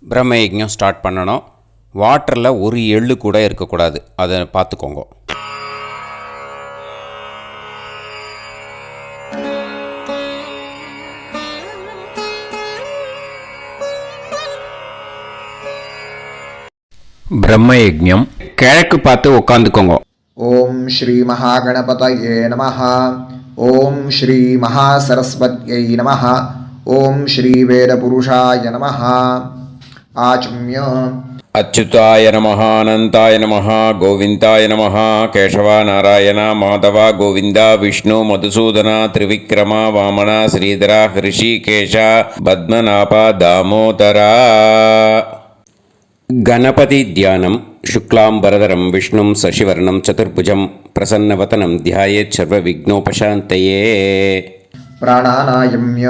பிரம்ம யஜ்ஞம் ஸ்டார்ட் பண்ணணும். வாட்டரில் ஒரு எள்ளு கூட இருக்கக்கூடாது, அதை பார்த்துக்கோங்க. பிரம்ம யஜ்ஞம் கிழக்கு பார்த்து உட்காந்துக்கோங்க. ஓம் ஸ்ரீ மகாகணபதயே நமஹ. ஓம் ஸ்ரீ மகாசரஸ்வத்யை நமஹ. ஓம் ஸ்ரீ வேதபுருஷாய நமஹ. ஆச்ம்ய अच्युताय नमः अनन्ताय नमः गोविन्दाय नमः केशवा नारायण माधव गोविन्दा विष्णु मधुसूदना त्रिविक्रमा वामना श्रीधरा हृषिकेश पद्मनाभ दामोदरा. गणपति ध्यानं शुक्लांबरधरं विष्णुं शशिवर्णं चतुर्भुजं प्रसन्नवदनं ध्यायेत् सर्वविघ्नोपशान्तये. प्राणानायम्य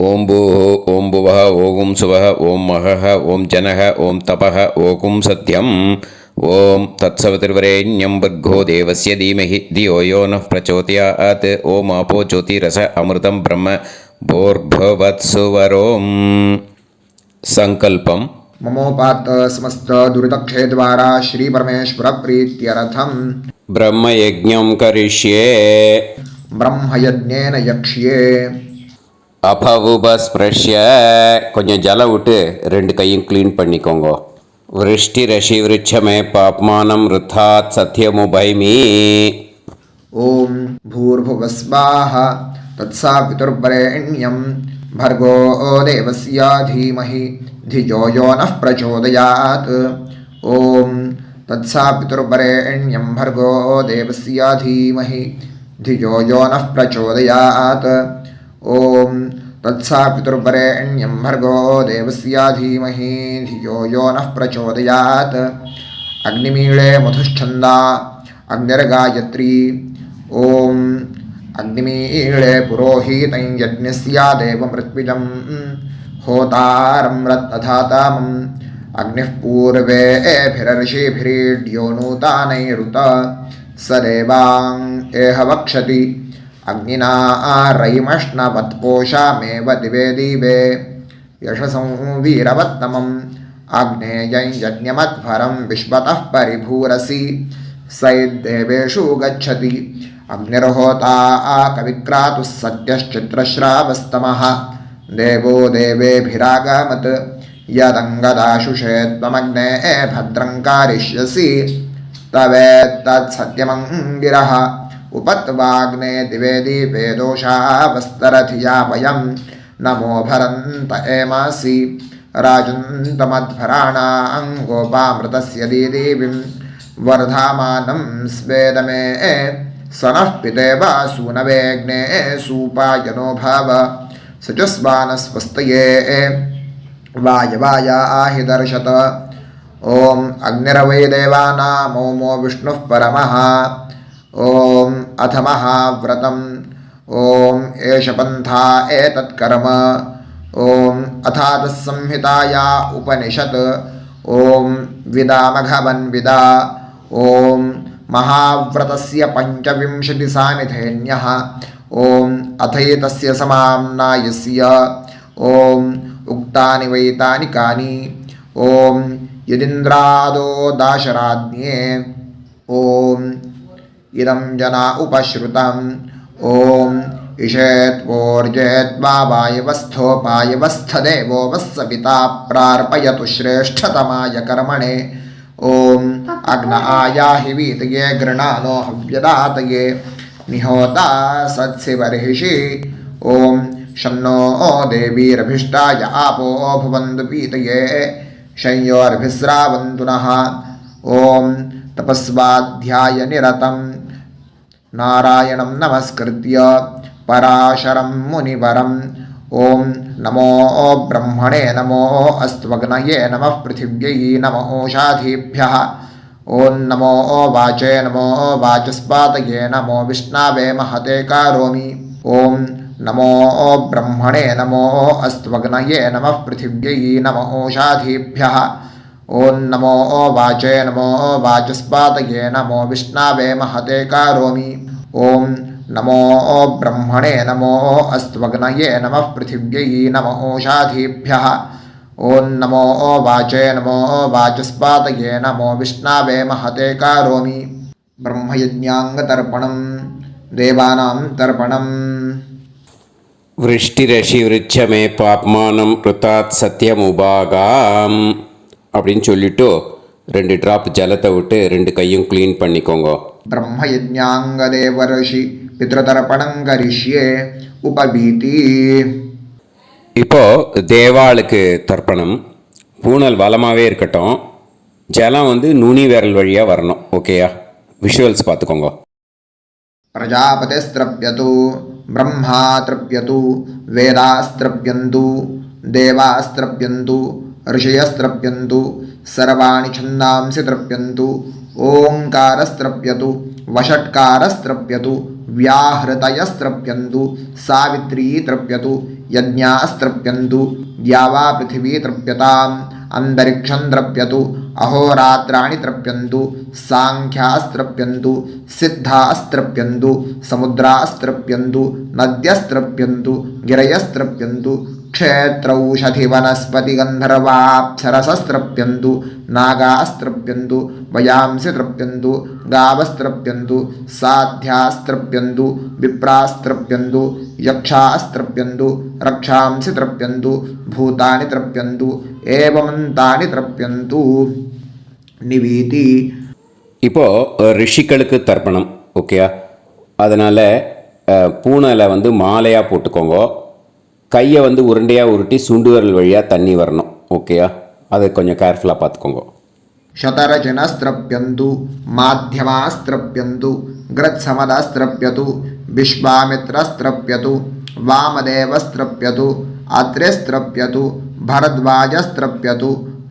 ओं भूः ओं भुवः ओं सुवः ओं महः ओं जनः ओं तपः ओं सत्यम्. ओं तत्सवितुर्वरेण्यं भर्गो देवस्य धीमहि धियो यो नः प्रचोदयात्. ओं आपो ज्योतिरस अमृतं ब्रह्म भूर्भुवत्सुवरों. संकल्पम् ममोपात समस्त दुरितक्षयद्वारा श्री परमेश्वर प्रीत्यर्थम ब्रह्मयज्ञं करिष्ये. ब्रह्मयज्ञेन यक्ष्ये. அபவுபஸ்பிரஷ்ய கொஞ்சம் ஜலம் விட்டு ரெண்டு கையும் க்ளீன் பண்ணிக்கோங்க. விருஷ்டி ரஷி விருட்சமே பாப்மானம் ருத்தாத் சத்யமுபைமி. ஓம் பூர்புவஸ்வாஹ தத்சாவிதுர்வரெண்யம் भर्गो देवस्य धीमहि धियो यो नः प्रचोदयात्. ॐ तत्सावितुर्वरेण्यं भर्गो देवस्य धीमहि धियो यो नः प्रचोदयात्. ॐ तत्सावितुर्वरेण्यं भर्गो देवस्य धीमहि धियो यो नः प्रचोदयात्. अग्निमीळे मधुश्छन्दा अग्निर्गायत्री. ॐ अग्निमीळे पुरोहितं यज्ञस्य देवमृत्विजं होतारं रत्नधातामम्. अग्निः पूर्वेभिरर्षिभिरीड्यो नूतानैरुत स देवां एह वक्षति. अग्निना रयिमश्नवत्पोषामेव दिवे दिवे यशसं वीरवत्तमम् आग्नेयं यज्ञमध्वरं विश्वतः परिभूरसि सैद्देवेषु गच्छति अग्निर्होता कविक्रातुः सत्यश्चित्रश्रावस्तमः देवो देवेभिरागमत् यदङ्गदाशुषे त्वमग्ने भद्रं कारयिष्यसि तवेत्तत्सत्यमङ्गिरः उपत्वाग्ने दिवे दीपे दोषावस्तरथिया वयं नमो भरन्त एमासि राजन्तमध्वराणां गोपामृतस्य दीदेवीं वर्धामानं स्वेदमे स नः पितेव सूनवेग्ने सूपायनो भव सचस्वानस्वस्तये वायवायाहि दर्शत ॐ अग्निरवै देवानामोमो विष्णुः परमः ॐ अथ महाव्रतम् ॐ एष पन्था एतत्कर्म ॐ अथातः संहिताया उपनिषत् ॐ विदामघवन्विदा ॐ महाव्रतस्य पञ्चविंशतिसामिधेन्यः ॐ अथैतस्य समाम्नायस्य ॐ उक्तानि वैतानि कानि ॐ यदिन्द्रादो दाशराज्ञे ॐ इदं जना उपश्रुतम् ॐ इषेत्वोर्जेत्वा वायवस्थोपायवस्थदेवो वस्सपिता प्रार्पयतु श्रेष्ठतमाय कर्मणे ॐ अग्न आयाहि वीतये गृणानो हव्यदातये निहोता सत्सिवर्हिषि ॐ शन्नो देवीरभिष्टाय आपो भुवन्तु पीतये शंयोर्भिस्रावन्तु नः ॐ तपस्वाध्यायनिरतं नारायणं नमस्कृत्य पराशरं मुनिवरं ॐ नमो ब्रह्मणे नमो अस्त्वग्नये नमः पृथिव्यै नमो ओषाधीभ्यः ॐ नमो वाचे नमो वाचस्पातये नमो विष्णवे महते करोमि ॐ नमो ब्रह्मणे नमो अस्त्वग्नये नमः पृथिव्यै नमो ओषाधीभ्यः ॐ नमो वाचे नमो वाचस्पातये नमो विष्णवे महते करोमि ॐ नमो ब्रह्मणे नमो अस्त्वग्नये नमः पृथिव्यै नमो ओषाधीभ्यः ॐ नमो वाचे नमो वाचस्पातये नमो विष्णवे महते करोमि ब्रह्मयज्ञाङ्गतर्पणं देवानां तर्पणम् விருஷ்டிரஷி விருட்சமே பாப்மானம் ருத்தாத் சத்தியமுபாகாம் அப்படின்னு சொல்லிட்டு 2 ட்ராப் ஜலத்தை விட்டு 2 கையும் க்ளீன் பண்ணிக்கோங்க. ब्रह्मयज्ञाङ्गदेवर्षि पितृतर्पणं करिष्ये उपवीति. இப்போது தேவாளுக்கு தர்ப்பணம். பூனல் வளமாகவே இருக்கட்டும். ஜலம் வந்து நுனி விரல் வழியாக வரணும். ஓகேயா? விஷுவல்ஸ் பார்த்துக்கோங்க. प्रजापतिस्त्रप्यतु ब्रह्मा तृप्यतु वेदास्त्रप्यन्तु देवास्त्रप्यन्तु ऋषयस्त्रप्यन्तु सर्वाणि छन्दांसि तृप्यन्तु ओङ्कारस्त्रप्यतु वषट्कारस्त्रप्यतु व्याहृतयस्त्रप्यन्तु सावित्री तृप्यतु यज्ञास्त्रप्यन्तु द्यावा पृथिवी तृप्यताम् अंतरिक्षं तृप्यतु अहोरात्राणि तृप्यन्तु सांख्यास्त्रप्यन्तु सिद्धास्त्रप्यन्तु समुद्रास्त्रप्यन्तु नद्यस्त्रप्यन्तु गिरयस्त्रप्यन्तु क्षेत्रौषधिवनस्पतिगन्धर्वाप्सरसस्त्रप्यन्तु नागास्त्रप्यन्तु वयांसि तृप्यन्तु गावस्त्रप्यन्तु साध्यास्त्रप्यन्तु विप्रास्त्रप्यन्तु यक्षास्त्रप्यन्तु रक्षांसि तृप्यन्तु भूतानि तृप्यन्तु एवमन्तानि तृप्यन्तु निवीति. இப்போது ரிஷிகளுக்கு தர்ப்பணம். ஓகேயா? அதனால் பூனலை வந்து மாலையாக போட்டுக்கோங்க. கையை வந்து உருண்டையாக உருட்டி சுண்டு விரல் வழியாக தண்ணி வரணும். ஓகேயா? அதை கொஞ்சம் கேர்ஃபுல்லாக பார்த்துக்கோங்க. शतरजनस्त्रप्यन्तु माध्यमास्त्रप्यन्तु ग्रत्समदास्त्रप्यतु विश्वामित्रस्त्रप्यतु वामदेवस्त्रप्यतु अत्रेस्त्रप्यतु भरद्वाजस्त्रप्यतु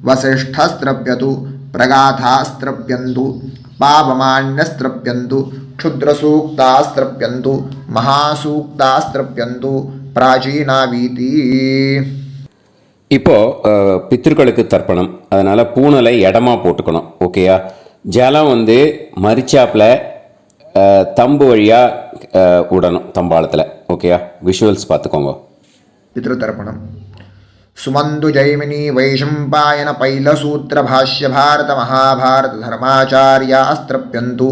वसिष्ठस्त्रप्यतु प्रगाथास्त्रप्यन्तु पावमान्यस्त्रप्यन्तु क्षुद्रसूक्तास्त्रप्यन्तु महासूक्तास्त्रप्यन्तु प्राचीनावीति. இப்போது பித்திருக்களுக்கு தர்ப்பணம். அதனால் பூனலை இடமா போட்டுக்கணும். ஓகேயா? ஜலம் வந்து மரிச்சாப்பில் தம்பு வழியாக விடணும் தம்பாளத்தில். ஓகேயா? விஷுவல்ஸ் பார்த்துக்கோங்க. पितृतर्पणं सुमन्तु जैमिनी वैशम्पायन पैलसूत्रभाष्य भारत महाभारत धर्माचार्यास्त्रप्यन्तु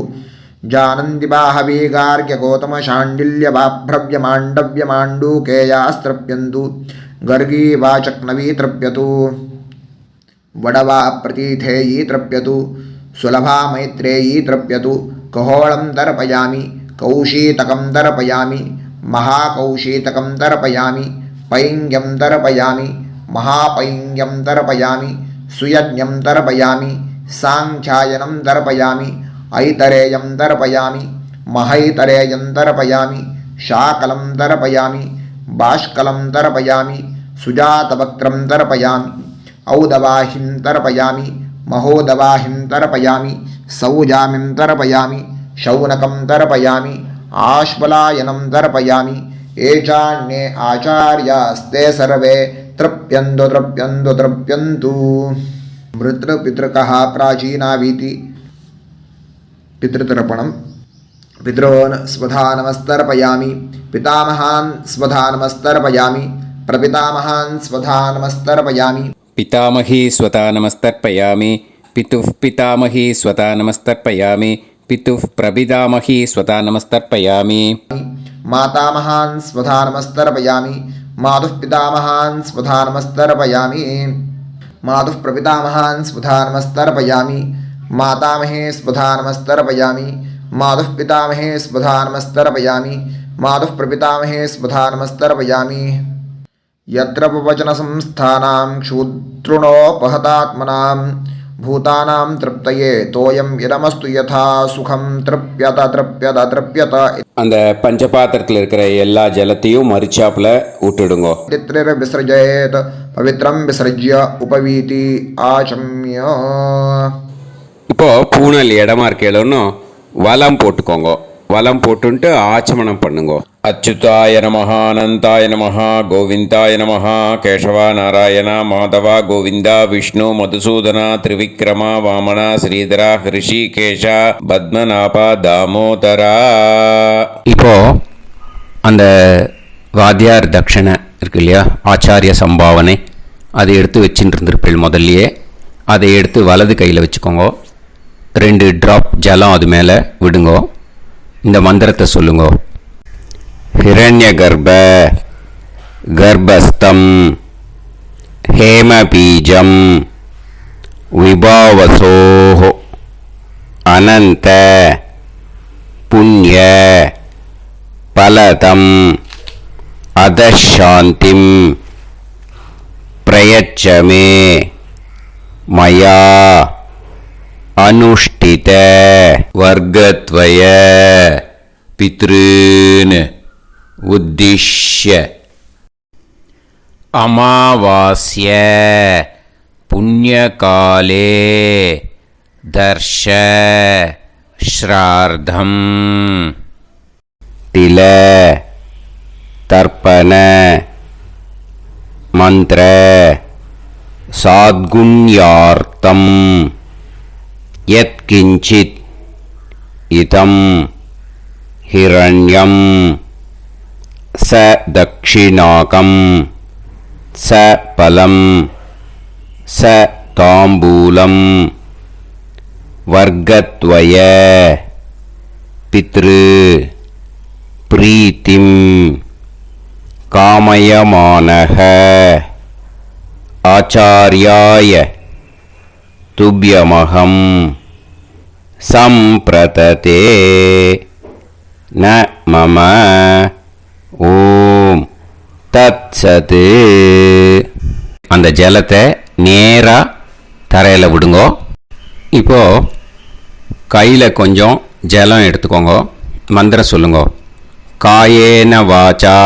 जानन्ति बाहवी गार्ग्य गौतम शाण्डिल्य बाभ्रव्य माण्डव्य माण्डूकेयास्त्रप्यन्तु गर्गी वाचक्नवी तृप्यतु वडवा प्रतीथेयी तृप्यतु सुलभा मैत्रेयी तृप्यतु कहोळं तर्पयामि कौशीतकं तर्पयामि महाकौशीतकं तर्पयामि पैङ्ग्यं तर्पयामि महापैङ्ग्यं तर्पयामि सुयज्ञं तर्पयामि साङ्ख्यायनं तर्पयामि ऐतरेयं तर्पयामि महैतरेयं तर्पयामि शाकलं तर्पयामि बाष्कलं तर्पयामि सुजातवक्त्रं तर्पयामि औदवाहिं तर्पयामि महोदवाहिं तर्पयामि सौजामिं तर्पयामि शौनकं तर्पयामि आश्वलायनं तर्पयामि एचान्ये आचार्यास्ते सर्वे तृप्यन्तु तृप्यन्तु तृप्यन्तु मृतृपितृकः प्राचीनावीति पितृतर्पणं पितॄन् स्वधा नमस्तर्पयामि पितामहान् स्वधा नमस्तर्पयामि प्रपितामहान् स्वधा नमस्तर्पयामि पितामही स्वता नमस्तर्पयामि पितुः पितामही स्वता नमस्तर्पयामि पितुः प्रपितामही स्वता नमस्तर्पयामि मातामहान् स्वधा नमस्तर्पयामि मातुः पितामहान् स्वधा नमस्तर्पयामि मातुः प्रपितामहान् स्वधा नमस्तर्पयामि मातामहे स्वधा नमस्तर्पयामि मातुः पितामहे स्वधा नमस्तर्पयामि मातुः प्रपितामहे स्वधा नमस्तर्पयामि यत्र प्रवचनसंस्थानां क्षुद्रुणोपहतात्मनां भूतानां तृप्तये तोयं इदमस्तु यथा सुखं तृप्यत तृप्यत तृप्यत அந்த பஞ்சபாத்திரத்தில் இருக்கிற எல்லா ஜலத்தையும் மறிச்சாப்புல விட்டுடுங்கோ. विसृजेत् पवित्रं विसृज्य उपवीति आचम्य இப்போ பூனல் இடமா இருக்கேன்னு வலம் போட்டுக்கோங்க. வலம் போட்டுன்ட்டு ஆச்சமனம் பண்ணுங்க. அச்சுதாய நமஹ அனந்தாய நமஹ கோவிந்தாய நமஹ கேசவா நாராயணா மாதவா கோவிந்தா விஷ்ணு மதுசூதனா திரிவிக்ரமா வாமனா ஸ்ரீதரா ஹிருஷிகேஷா பத்மநாபா தாமோதரா. இப்போ அந்த வாத்தியார் தட்சணை இருக்கு இல்லையா, ஆச்சாரிய சம்பாவனை, அதை எடுத்து வச்சுட்டு இருந்திருப்பீள் முதல்லையே. அதை எடுத்து வலது கையில் வச்சுக்கோங்க. 2 ட்ராப் ஜலம் அது மேலே விடுங்கோ. இந்த மந்திரத்தை சொல்லுங்க. ஹிரண்ய கர்ப்ப கர்ப்பஸ்தம் ஹேமபீஜம் விபாவசோः அனந்த புண்ணிய பலதம் அதசாந்திம் பிரயச்சமே மயா அனுஷ்டித வர்க்கத்வய பித்ருன் உத்திஷ்ய அமாவாஸ்ய புண்ணியகாலே தர்ஷ ஸ்ரார்த்தம் தில தர்ப்பண மந்திர சாத்குண்யார்த்தம் யத்கிஞ்சித் இதம் ஹிரண்யம் ச தக்ஷிணாகம் ச பலம் ச தாம்பூலம் வர்க்கத்வய பித்ரு பிரீத்திம் காமயமானஹ ஆச்சார்யாய துப்யமகம் சம்பிரததே ந மம ஓம் தத்சத். அந்த ஜலத்தை நேராக தரையில் விடுங்கோ. இப்போது கையில் கொஞ்சம் ஜலம் எடுத்துக்கோங்க. மந்திரம் சொல்லுங்க. காயேன வாச்சா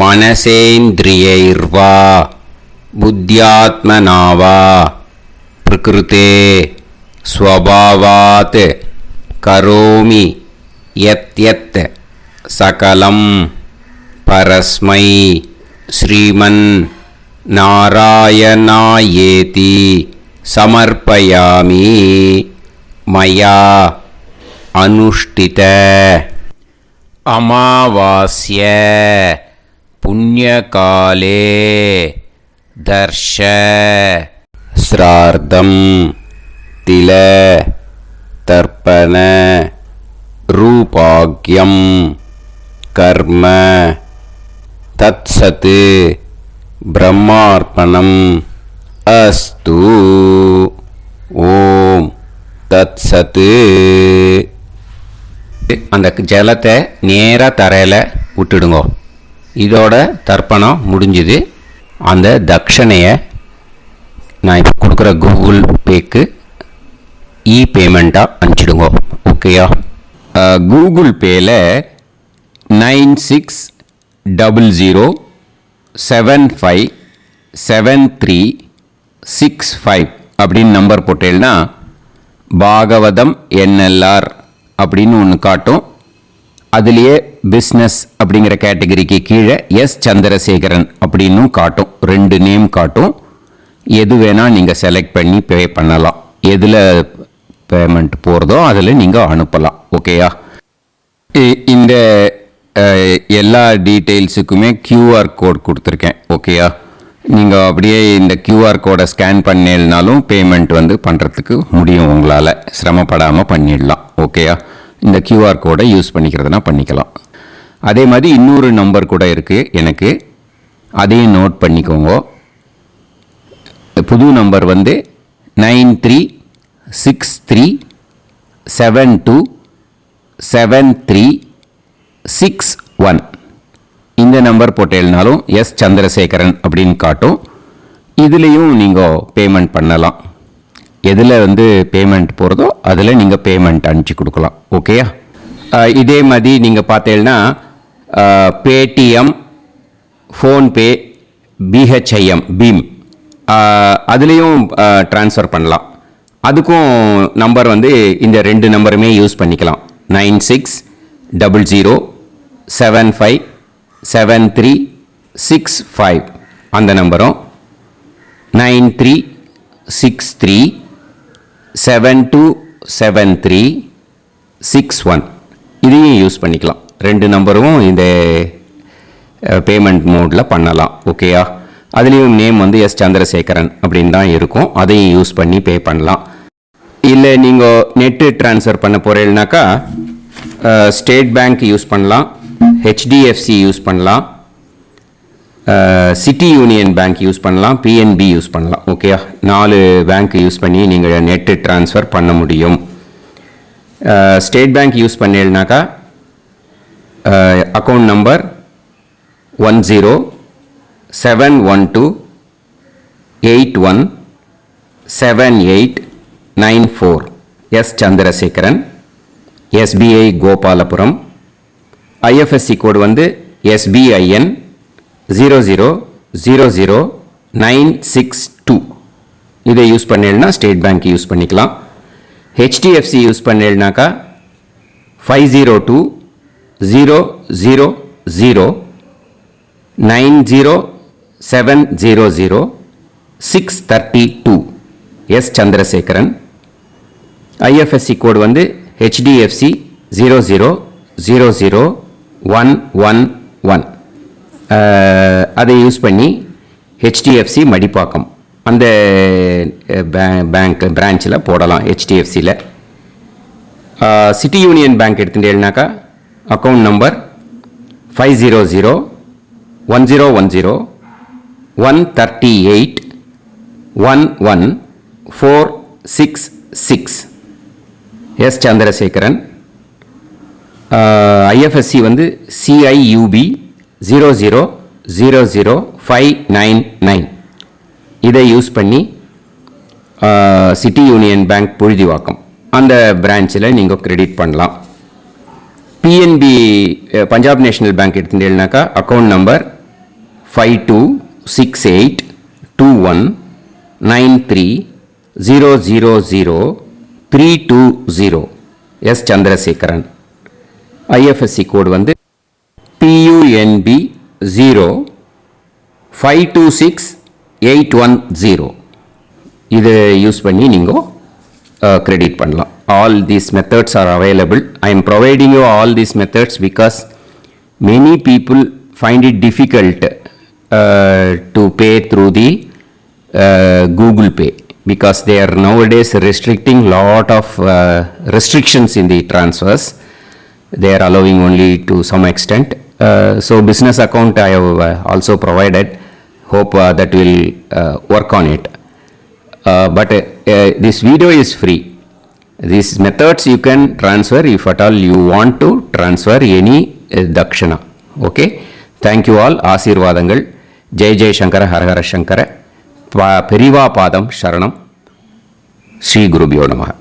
மனசேந்திரியைர்வா புத்தியாத்மனாவா பிரகிருதே ஸ்வபாவாத் கரோமி யத் யத் சகலம் பரஸ்மை ஸ்ரீமன் நாராயணாயேதி சமர்ப்பயாமி மயா அனுஷ்டித அமாவாஸ்ய புண்ணியகாலே தர்ஷ ஸ்ரார்த்தம் தில தர்ப்பண ரூபாக்யம் கர்ம தத்சத் பிரம்மார்ப்பணம் அஸ்து ஓம் தத்சத். அந்த ஜலத்தை நேராக தரையில் விட்டுடுங்கோ. இதோட தர்ப்பணம் முடிஞ்சுது. அந்த தட்சணையை நான் இப்போ கொடுக்குற கூகுள் பேக்கு பேமெண்ட்டாக அனுப்பிச்சிடுங்கோ. ஓகேயா? கூகுள் பேயில் 9600757365 அப்படின்னு நம்பர் போட்டேன்னா பாகவதம் என்எல்ஆர் அப்படின்னு ஒன்று காட்டும். அதுலேயே பிஸ்னஸ் அப்படிங்கிற கேட்டகரிக்கு கீழே எஸ் சந்திரசேகரன் அப்படின்னும் காட்டும். 2 நேம் காட்டும். எது வேணால் நீங்கள் செலக்ட் பண்ணி பே பண்ணலாம். எதில் பேமெண்ட் போகிறதோ அதில் நீங்கள் அனுப்பலாம். ஓகேயா? இந்த எல்லா டீட்டெயில்ஸுக்குமே கியூஆர் கோட் கொடுத்துருக்கேன். ஓகேயா? நீங்கள் அப்படியே இந்த கியூஆர் கோடை ஸ்கேன் பண்ணினாலும் பேமெண்ட் பண்ணுறதுக்கு முடியும். உங்களால் சிரமப்படாமல் பண்ணிடலாம். ஓகேயா? இந்த கியூஆர் கோடை யூஸ் பண்ணிக்கிறதுனா பண்ணிக்கலாம். அதே மாதிரி இன்னொரு நம்பர் கூட இருக்குது எனக்கு. அதையும் நோட் பண்ணிக்கோங்க. புது நம்பர் 9363727361. இந்த நம்பர் போட்டேல்னாலும் எஸ் சந்திரசேகரன் அப்படின்னு காட்டும். இதுலேயும் நீங்கள் பேமெண்ட் பண்ணலாம். எதில் பேமெண்ட் போகிறதோ அதில் நீங்கள் பேமெண்ட் அனுப்பிச்சி கொடுக்கலாம். ஓகேயா? இதே மாதிரி நீங்கள் பார்த்தீங்கன்னா பேடிஎம், ஃபோன்பே, பிஹெச்ஐஎம், பீம் அதுலேயும் ட்ரான்ஸ்ஃபர் பண்ணலாம். அதுக்கும் நம்பர் இந்த 2 நம்பருமே யூஸ் பண்ணிக்கலாம். 9600757365 அந்த நம்பரும் 9363727361 இதையும் யூஸ் பண்ணிக்கலாம். 2 நம்பரும் இந்த பேமெண்ட் மோடில் பண்ணலாம். ஓகேயா? அதுலேயும் நேம் எஸ் சந்திரசேகரன் அப்படின்னு தான் இருக்கும். அதையும் யூஸ் பண்ணி பே பண்ணலாம். இல்லை நீங்கள் நெட்டு ட்ரான்ஸ்ஃபர் பண்ண போகிறீங்கனாக்கா ஸ்டேட் பேங்க் யூஸ் பண்ணலாம், ஹெச்டிஎஃப்சி யூஸ் பண்ணலாம், சிட்டி யூனியன் பேங்க் யூஸ் பண்ணலாம், பிஎன்பி யூஸ் பண்ணலாம். ஓகேயா? 4 பேங்க் யூஸ் பண்ணி நீங்கள் நெட்டு ட்ரான்ஸ்ஃபர் பண்ண முடியும். ஸ்டேட் பேங்க் யூஸ் பண்ணீங்கனாக்கா account number 1071281789 S Chandrasekaran, SBI Gopalapuram. IFSC code SBIN 0000962. இதை யூஸ் பண்ணீங்கன்னா ஸ்டேட் பேங்க் யூஸ் பண்ணிக்கலாம். ஹெச்டிஎஃப்சி யூஸ் பண்ணீங்கனாக்கா 5020090700 S Chandrasekaran. IFSC code HDFC 0000111. அதை யூஸ் பண்ணி ஹெச்டிஎஃப்சி மடிப்பாக்கம் அந்த பேங்க் பிரான்ச்சில் போடலாம். ஹெச்டிஎஃப்சியில் சிட்டி யூனியன் பேங்க் எடுத்துட்டேன்னாக்கா account number 5001010381146 S Chandrasekaran. IFSC CIUB 0000599. இதை யூஸ் பண்ணி சிட்டி யூனியன் பேங்க் புழுதிவாக்கம் அந்த பிரான்ச்சில் நீங்கள் கிரெடிட் பண்ணலாம். பிஎன்பி பஞ்சாப் நேஷனல் பேங்க் எடுத்துட்டீங்கன்னாக்கா account number 52682193000320 S Chandrasekaran. IFSC code PUNB 0526810. இதை யூஸ் பண்ணி நீங்கள் கிரெடிட் பண்ணலாம். All these methods are available. I am providing you all these methods because many people find it difficult to pay through the Google Pay, because they are nowadays restricting lot of restrictions in the transfers. They are allowing only to some extent. So business account I have also provided. Hope that will work on it. But this video is free. These methods you can transfer if at all you want to transfer any dakshana. Okay. Thank you all. Aasirvadangal. Jai Jai Shankara, Har Har Shankara. Periva Padam Sharanam. Sri Gurubhyo Namaha.